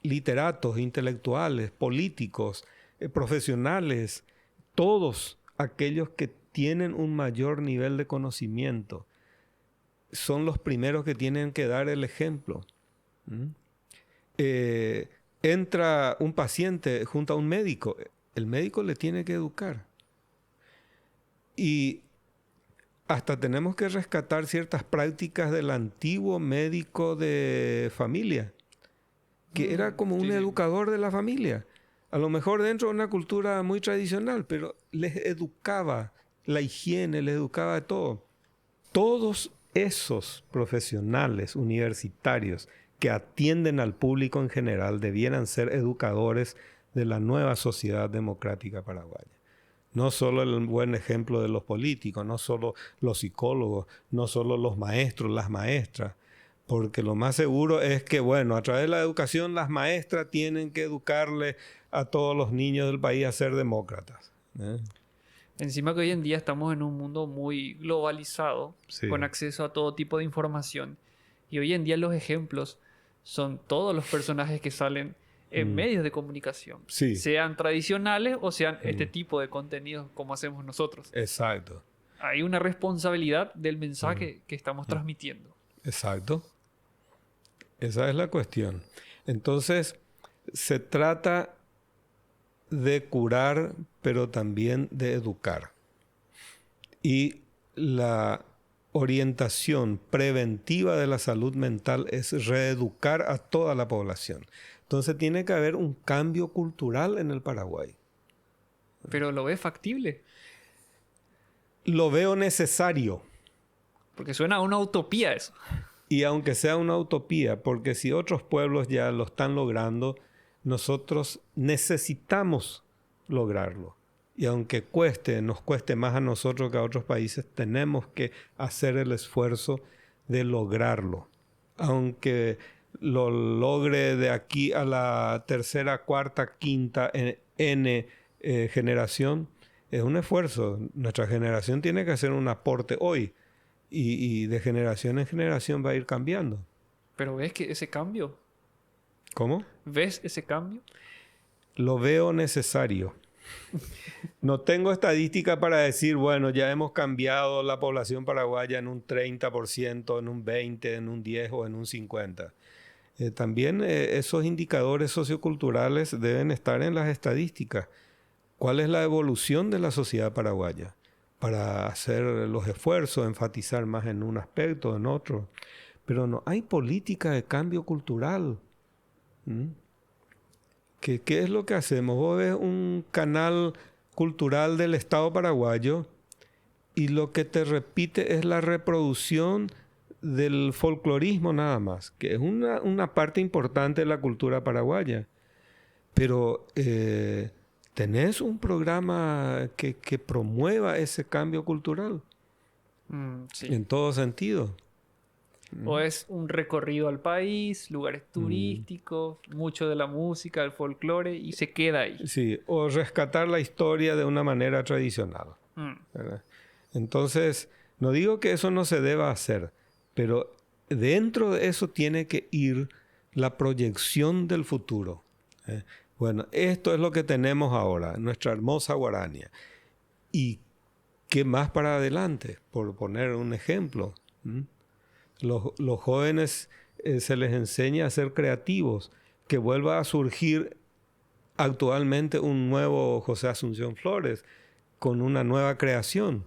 literatos, intelectuales, políticos, profesionales, todos aquellos que tienen un mayor nivel de conocimiento son los primeros que tienen que dar el ejemplo. Entra un paciente junto a un médico, el médico le tiene que educar. Y hasta tenemos que rescatar ciertas prácticas del antiguo médico de familia, que era como un educador de la familia. A lo mejor dentro de una cultura muy tradicional, pero les educaba la higiene, les educaba de todo. Todos esos profesionales universitarios que atienden al público en general debieran ser educadores de la nueva sociedad democrática paraguaya. No solo el buen ejemplo de los políticos, no solo los psicólogos, no solo los maestros, las maestras, porque lo más seguro es que, bueno, a través de la educación las maestras tienen que educarle a todos los niños del país a ser demócratas. Encima que hoy en día estamos en un mundo muy globalizado, Sí. con acceso a todo tipo de información. Y hoy en día los ejemplos son todos los personajes que salen en medios de comunicación. Sí. Sean tradicionales o sean este tipo de contenidos como hacemos nosotros. Exacto. Hay una responsabilidad del mensaje que estamos transmitiendo. Exacto. Esa es la cuestión. Entonces, se trata de curar, pero también de educar. Y la orientación preventiva de la salud mental es reeducar a toda la población. Entonces, tiene que haber un cambio cultural en el Paraguay. Pero ¿lo ves factible? Lo veo necesario. Porque suena a una utopía eso. Y aunque sea una utopía, porque si otros pueblos ya lo están logrando, nosotros necesitamos lograrlo. Y aunque nos cueste más a nosotros que a otros países, tenemos que hacer el esfuerzo de lograrlo. Aunque lo logre de aquí a la tercera, cuarta, quinta, N generación, es un esfuerzo. Nuestra generación tiene que hacer un aporte hoy. Y de generación en generación va a ir cambiando. Pero ¿ves que ese cambio? ¿Cómo? ¿Ves ese cambio? Lo veo necesario. No tengo estadística para decir, bueno, ya hemos cambiado la población paraguaya en un 30%, en un 20%, en un 10% o en un 50%. También esos indicadores socioculturales deben estar en las estadísticas. ¿Cuál es la evolución de la sociedad paraguaya? Para hacer los esfuerzos, enfatizar más en un aspecto, en otro. Pero no hay política de cambio cultural. ¿Qué es lo que hacemos? Vos ves un canal cultural del Estado paraguayo y lo que te repite es la reproducción del folclorismo nada más, que es una parte importante de la cultura paraguaya. Pero ¿tenés un programa que promueva ese cambio cultural? Sí. En todo sentido. O es un recorrido al país, lugares turísticos, mucho de la música, del folclore, y se queda ahí. Sí, o rescatar la historia de una manera tradicional. ¿Verdad? Entonces, no digo que eso no se deba hacer, pero dentro de eso tiene que ir la proyección del futuro. Bueno, esto es lo que tenemos ahora, nuestra hermosa Guarania. ¿Y ¿qué más para adelante? Por poner un ejemplo. Los jóvenes se les enseña a ser creativos, que vuelva a surgir actualmente un nuevo José Asunción Flores con una nueva creación.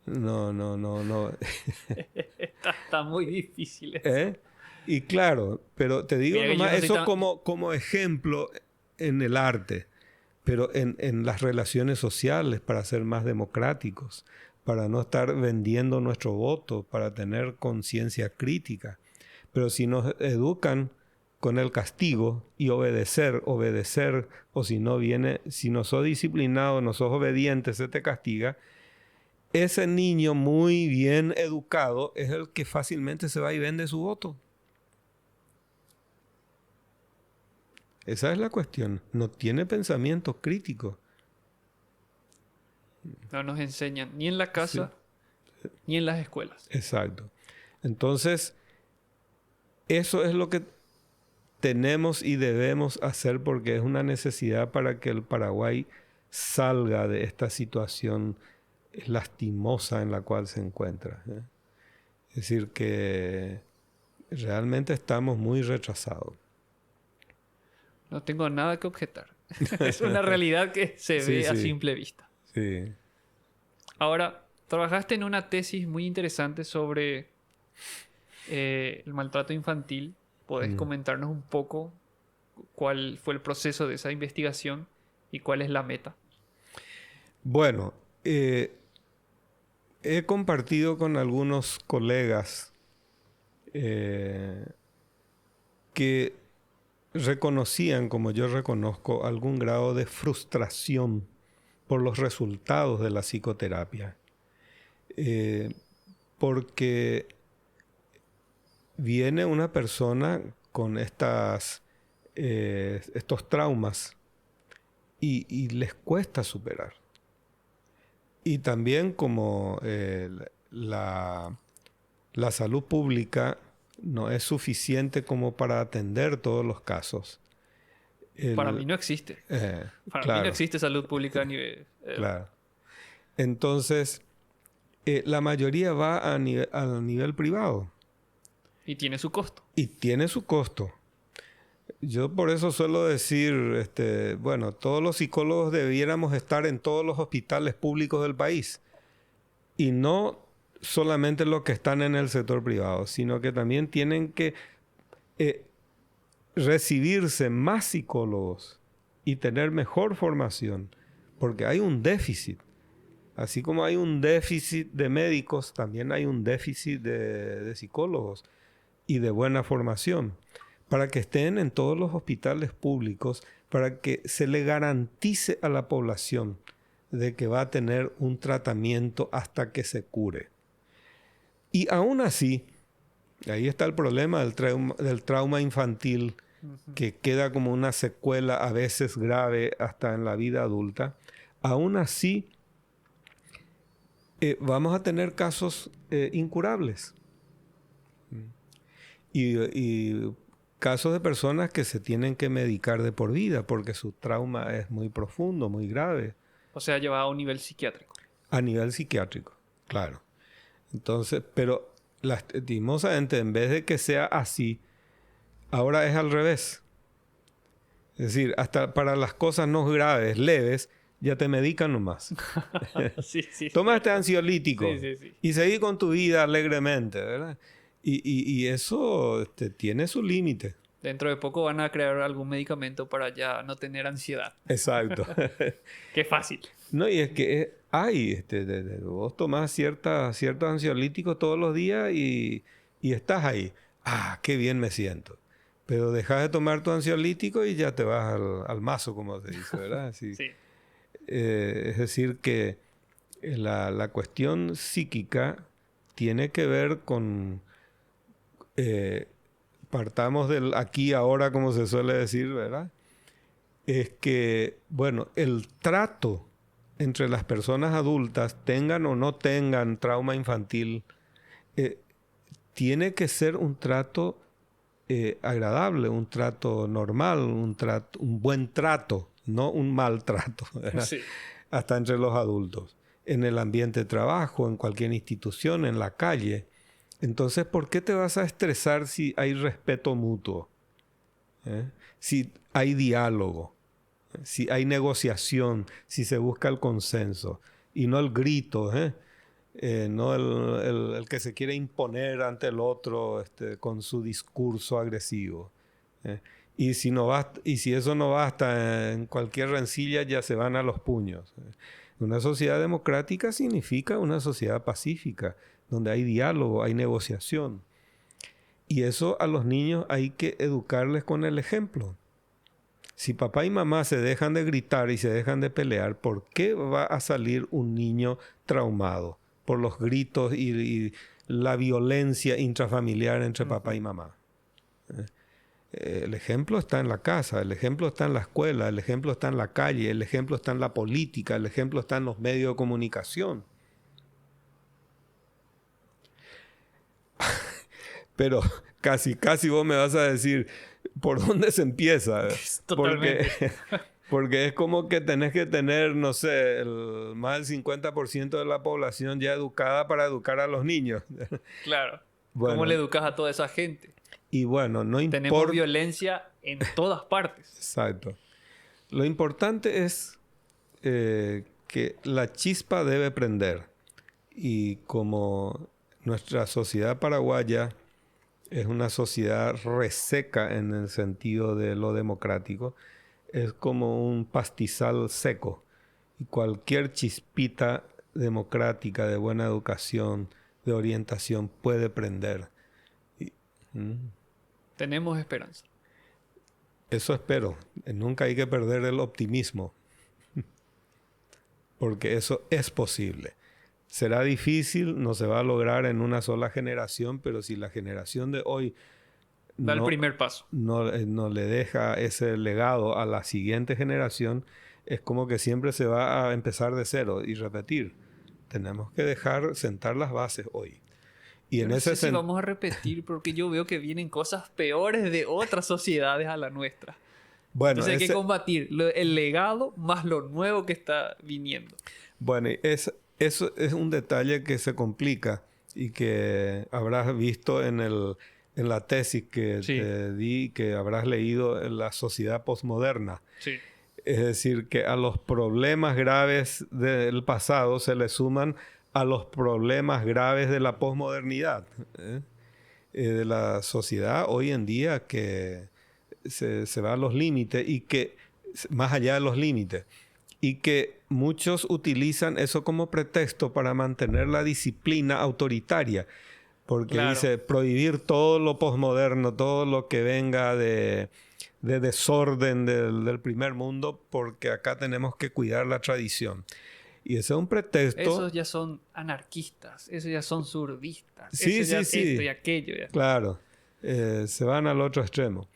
No. Está muy difícil eso. Y claro, pero te digo Mira que nomás yo no soy eso como ejemplo en el arte, pero en las relaciones sociales para ser más democráticos, para no estar vendiendo nuestro voto, para tener conciencia crítica. Pero si nos educan con el castigo y obedecer, o si no sos disciplinado, no sos obediente, se te castiga, ese niño muy bien educado es el que fácilmente se va y vende su voto. Esa es la cuestión. No tiene pensamiento crítico. No nos enseñan ni en la casa ni en las escuelas. Exacto. Entonces, eso es lo que tenemos y debemos hacer porque es una necesidad para que el Paraguay salga de esta situación lastimosa en la cual se encuentra. Es decir, que realmente estamos muy retrasados. No tengo nada que objetar. Es una realidad que se ve a simple vista. Sí. Ahora, trabajaste en una tesis muy interesante sobre el maltrato infantil. ¿Podés comentarnos un poco cuál fue el proceso de esa investigación y cuál es la meta? Bueno, he compartido con algunos colegas que reconocían, como yo reconozco, algún grado de frustración por los resultados de la psicoterapia. Porque viene una persona con estos traumas y les cuesta superar. Y también como la salud pública no es suficiente como para atender todos los casos. Para mí no existe. Para mí no existe salud pública a nivel... Claro. Entonces, la mayoría va al nivel privado. Y tiene su costo. Y tiene su costo. Yo por eso suelo decir, bueno, todos los psicólogos debiéramos estar en todos los hospitales públicos del país. Y no solamente los que están en el sector privado, sino que también tienen que recibirse más psicólogos y tener mejor formación, porque hay un déficit. Así como hay un déficit de médicos, también hay un déficit de psicólogos y de buena formación, para que estén en todos los hospitales públicos, para que se le garantice a la población de que va a tener un tratamiento hasta que se cure. Y aún así, ahí está el problema del trauma infantil, que queda como una secuela a veces grave hasta en la vida adulta. Aún así, vamos a tener casos incurables. Y casos de personas que se tienen que medicar de por vida porque su trauma es muy profundo, muy grave. O sea, llevado a un nivel psiquiátrico. A nivel psiquiátrico, claro. Entonces, pero lastimosamente, en vez de que sea así, ahora es al revés. Es decir, hasta para las cosas no graves, leves, ya te medican nomás. Toma este ansiolítico y seguí con tu vida alegremente, ¿verdad? Y eso tiene su límite. Dentro de poco van a crear algún medicamento para ya no tener ansiedad. Exacto. Qué fácil. No, y es que vos tomás ciertos ansiolíticos todos los días y estás ahí. Ah, qué bien me siento. Pero dejas de tomar tu ansiolítico y ya te vas al mazo, como se dice, ¿verdad? Sí. Es decir, que la cuestión psíquica tiene que ver con... partamos del aquí ahora, como se suele decir, ¿verdad? Es que, bueno, el trato entre las personas adultas, tengan o no tengan trauma infantil, tiene que ser un trato agradable, un trato normal, un buen trato, no un maltrato, ¿verdad? Sí. Hasta entre los adultos. en el ambiente de trabajo, en cualquier institución, en la calle. Entonces, ¿por qué te vas a estresar si hay respeto mutuo? Si hay diálogo, si hay negociación, si se busca el consenso y no el grito, no el que se quiere imponer ante el otro con su discurso agresivo. Y si eso no basta, en cualquier rencilla ya se van a los puños. Una sociedad democrática significa una sociedad pacífica, donde hay diálogo, hay negociación. Y eso a los niños hay que educarles con el ejemplo. Si papá y mamá se dejan de gritar y se dejan de pelear, ¿por qué va a salir un niño traumado por los gritos y la violencia intrafamiliar entre papá y mamá? El ejemplo está en la casa, el ejemplo está en la escuela, el ejemplo está en la calle, el ejemplo está en la política, el ejemplo está en los medios de comunicación. Pero casi vos me vas a decir, ¿por dónde se empieza? Totalmente. Porque es como que tenés que tener, no sé, más del 50% de la población ya educada para educar a los niños. Claro. Bueno, ¿Cómo le educas a toda esa gente? y bueno, no importa. Tenemos violencia en todas partes. Exacto. Lo importante es que la chispa debe prender. Y como nuestra sociedad paraguaya es una sociedad reseca en el sentido de lo democrático, es como un pastizal seco. Y cualquier chispita democrática, de buena educación, de orientación, puede prender. Tenemos esperanza. Eso espero. Nunca hay que perder el optimismo. Porque eso es posible. Será difícil, no se va a lograr en una sola generación, pero si la generación de hoy Da el primer paso. no le deja ese legado a la siguiente generación, es como que siempre se va a empezar de cero y repetir. Tenemos que sentar las bases hoy. Y Yo en no ese sé si vamos a repetir porque yo veo que vienen cosas peores de otras sociedades a la nuestra. Bueno, Entonces hay que combatir el legado más lo nuevo que está viniendo. Bueno, eso es un detalle que se complica y que habrás visto en la tesis que Sí. te di, que habrás leído en la sociedad posmoderna. Sí. Es decir, que a los problemas graves del pasado se le suman a los problemas graves de la posmodernidad. De la sociedad hoy en día que se va a los límites y que, más allá de los límites, y que muchos utilizan eso como pretexto para mantener la disciplina autoritaria. Porque Claro. dice prohibir todo lo posmoderno, todo lo que venga de desorden del primer mundo, porque acá tenemos que cuidar la tradición. Y ese es un pretexto. Esos ya son anarquistas, esos ya son surdistas, Sí, eso ya sí. esto y aquello. Ya. Claro, se van al otro extremo.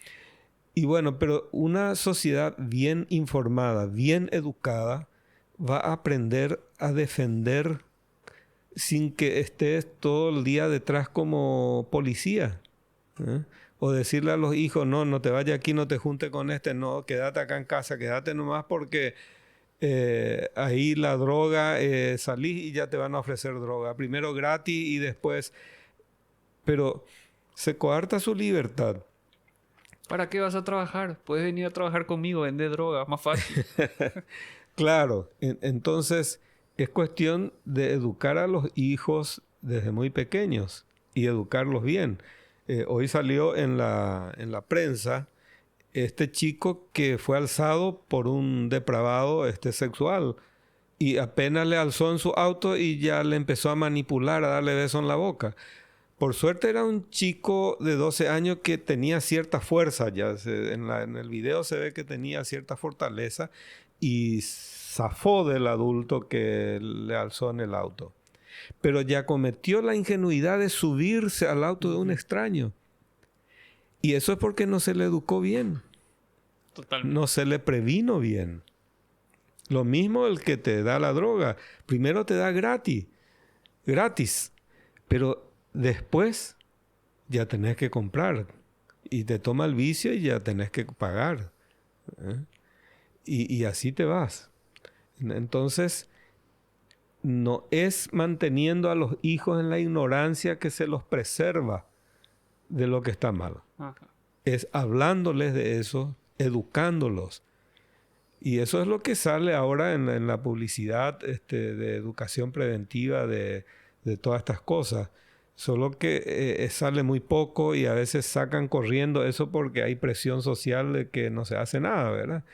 Y bueno, pero una sociedad bien informada, bien educada, va a aprender a defender sin que estés todo el día detrás como policía. O decirle a los hijos, no te vayas aquí, no te juntes con no, quédate acá en casa, quédate nomás porque ahí la droga, salís y ya te van a ofrecer droga. Primero gratis y después... Pero se coarta su libertad. ¿Para qué vas a trabajar? Puedes venir a trabajar conmigo, vender droga, más fácil. Claro, entonces es cuestión de educar a los hijos desde muy pequeños y educarlos bien. Hoy salió en la prensa este chico que fue alzado por un depravado sexual y apenas le alzó en su auto y ya le empezó a manipular, a darle beso en la boca. Por suerte era un chico de 12 años que tenía cierta fuerza. Ya en el video se ve que tenía cierta fortaleza y zafó del adulto que le alzó en el auto. Pero ya cometió la ingenuidad de subirse al auto de un extraño. Y eso es porque no se le educó bien. Totalmente. No se le previno bien. Lo mismo el que te da la droga. Primero te da gratis. Pero después ya tenés que comprar. Y te toma el vicio y ya tenés que pagar. Y así te vas. Entonces, no es manteniendo a los hijos en la ignorancia que se los preserva de lo que está mal. Ajá. Es hablándoles de eso, educándolos. Y eso es lo que sale ahora en la publicidad de educación preventiva de todas estas cosas. Solo que sale muy poco y a veces sacan corriendo eso porque hay presión social de que no se hace nada, ¿verdad?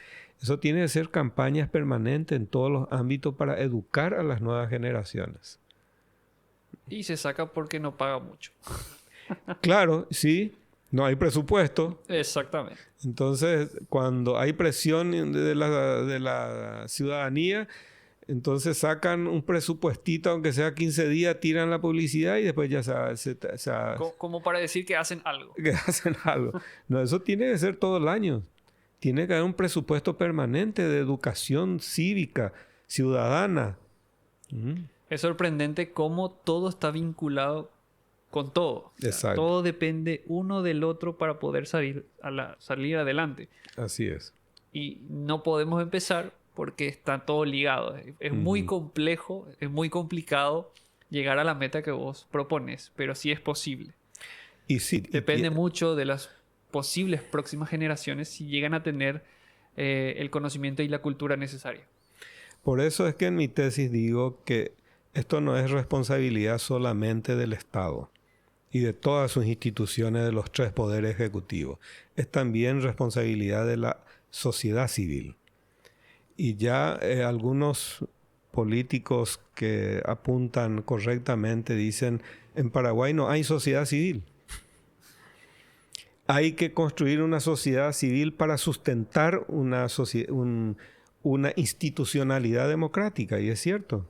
Eso tiene que ser campañas permanentes en todos los ámbitos para educar a las nuevas generaciones. Y se saca porque no paga mucho. Claro, sí, no hay presupuesto. Exactamente. Entonces, cuando hay presión de la ciudadanía, entonces sacan un presupuestito, aunque sea 15 días, tiran la publicidad y después ya Como para decir que hacen algo. que hacen algo. No, eso tiene que ser todo el año. Tiene que haber un presupuesto permanente de educación cívica, ciudadana. Es sorprendente cómo todo está vinculado con todo. O sea, Exacto. todo depende uno del otro para poder salir adelante. Así es. Y no podemos empezar porque está todo ligado. Es muy complejo, es muy complicado llegar a la meta que vos propones, pero sí es posible. Y sí, Depende mucho de las posibles próximas generaciones si llegan a tener el conocimiento y la cultura necesaria. por eso es que en mi tesis digo que esto no es responsabilidad solamente del Estado y de todas sus instituciones de los 3 poderes ejecutivos. Es también responsabilidad de la sociedad civil. Y ya algunos políticos que apuntan correctamente dicen, en Paraguay no hay sociedad civil. Hay que construir una sociedad civil para sustentar una institucionalidad democrática, y es cierto.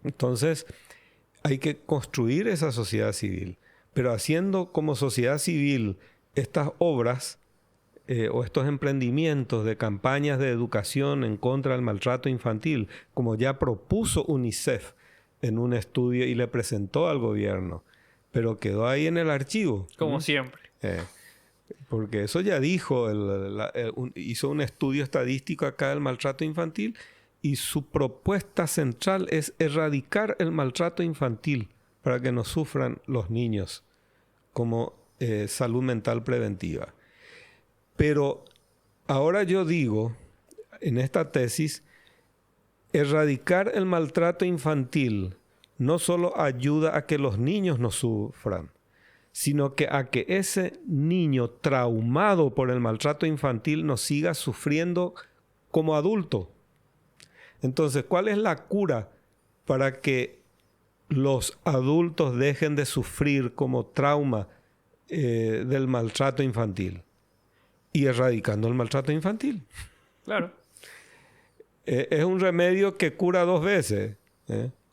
Entonces, hay que construir esa sociedad civil, pero haciendo como sociedad civil estas obras o estos emprendimientos de campañas de educación en contra del maltrato infantil, como ya propuso UNICEF en un estudio y le presentó al gobierno, pero quedó ahí en el archivo. Como siempre. Porque eso ya dijo, hizo un estudio estadístico acá del maltrato infantil y su propuesta central es erradicar el maltrato infantil para que no sufran los niños como salud mental preventiva. Pero ahora yo digo, en esta tesis, erradicar el maltrato infantil no solo ayuda a que los niños no sufran, sino que a que ese niño traumado por el maltrato infantil no siga sufriendo como adulto. Entonces, ¿cuál es la cura para que los adultos dejen de sufrir como trauma del maltrato infantil? Y erradicando el maltrato infantil. Claro. Es un remedio que cura 2 veces.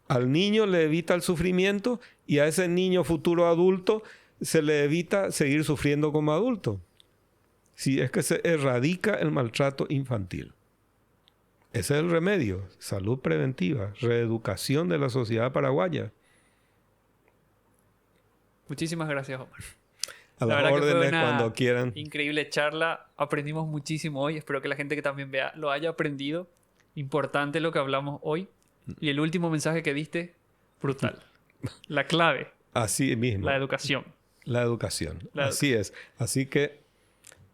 Al niño le evita el sufrimiento y a ese niño futuro adulto se le evita seguir sufriendo como adulto. Si es que se erradica el maltrato infantil. Ese es el remedio. Salud preventiva, reeducación de la sociedad paraguaya. Muchísimas gracias, Omar. A La las verdad que fue órdenes una cuando quieran. increíble charla. Aprendimos muchísimo hoy. Espero que la gente que también vea lo haya aprendido. Importante lo que hablamos hoy. Y el último mensaje que diste, brutal. La clave, Así mismo. la educación. La educación. La Así es. Así que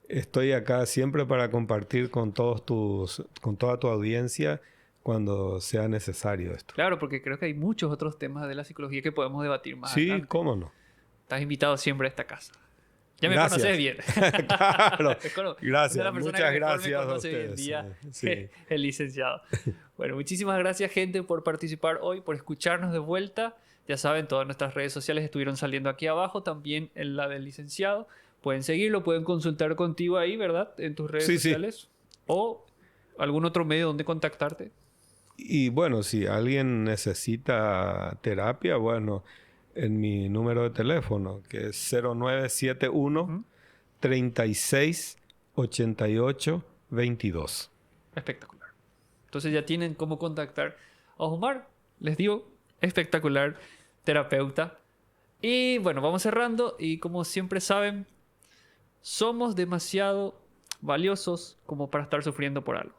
estoy acá siempre para compartir con toda tu audiencia cuando sea necesario esto. Claro, porque creo que hay muchos otros temas de la psicología que podemos debatir más Sí, adelante. cómo no. Estás invitado siempre a esta casa. Ya me Gracias. conoces bien. Claro. Es una Gracias. de las personas Muchas que mejor me gracias a conoce hoy en ustedes. día, Sí. el licenciado. Bueno, muchísimas gracias, gente, por participar hoy, por escucharnos de vuelta. Ya saben, todas nuestras redes sociales estuvieron saliendo aquí abajo, también en la del licenciado. Pueden seguirlo, pueden consultar contigo ahí, ¿verdad? En tus redes sociales. O algún otro medio donde contactarte. Y bueno, si alguien necesita terapia, bueno, en mi número de teléfono, que es 0971 36 88 22. Espectacular. Entonces ya tienen cómo contactar a Omar. Les digo, espectacular terapeuta. Y bueno, vamos cerrando. Y como siempre saben, somos demasiado valiosos como para estar sufriendo por algo.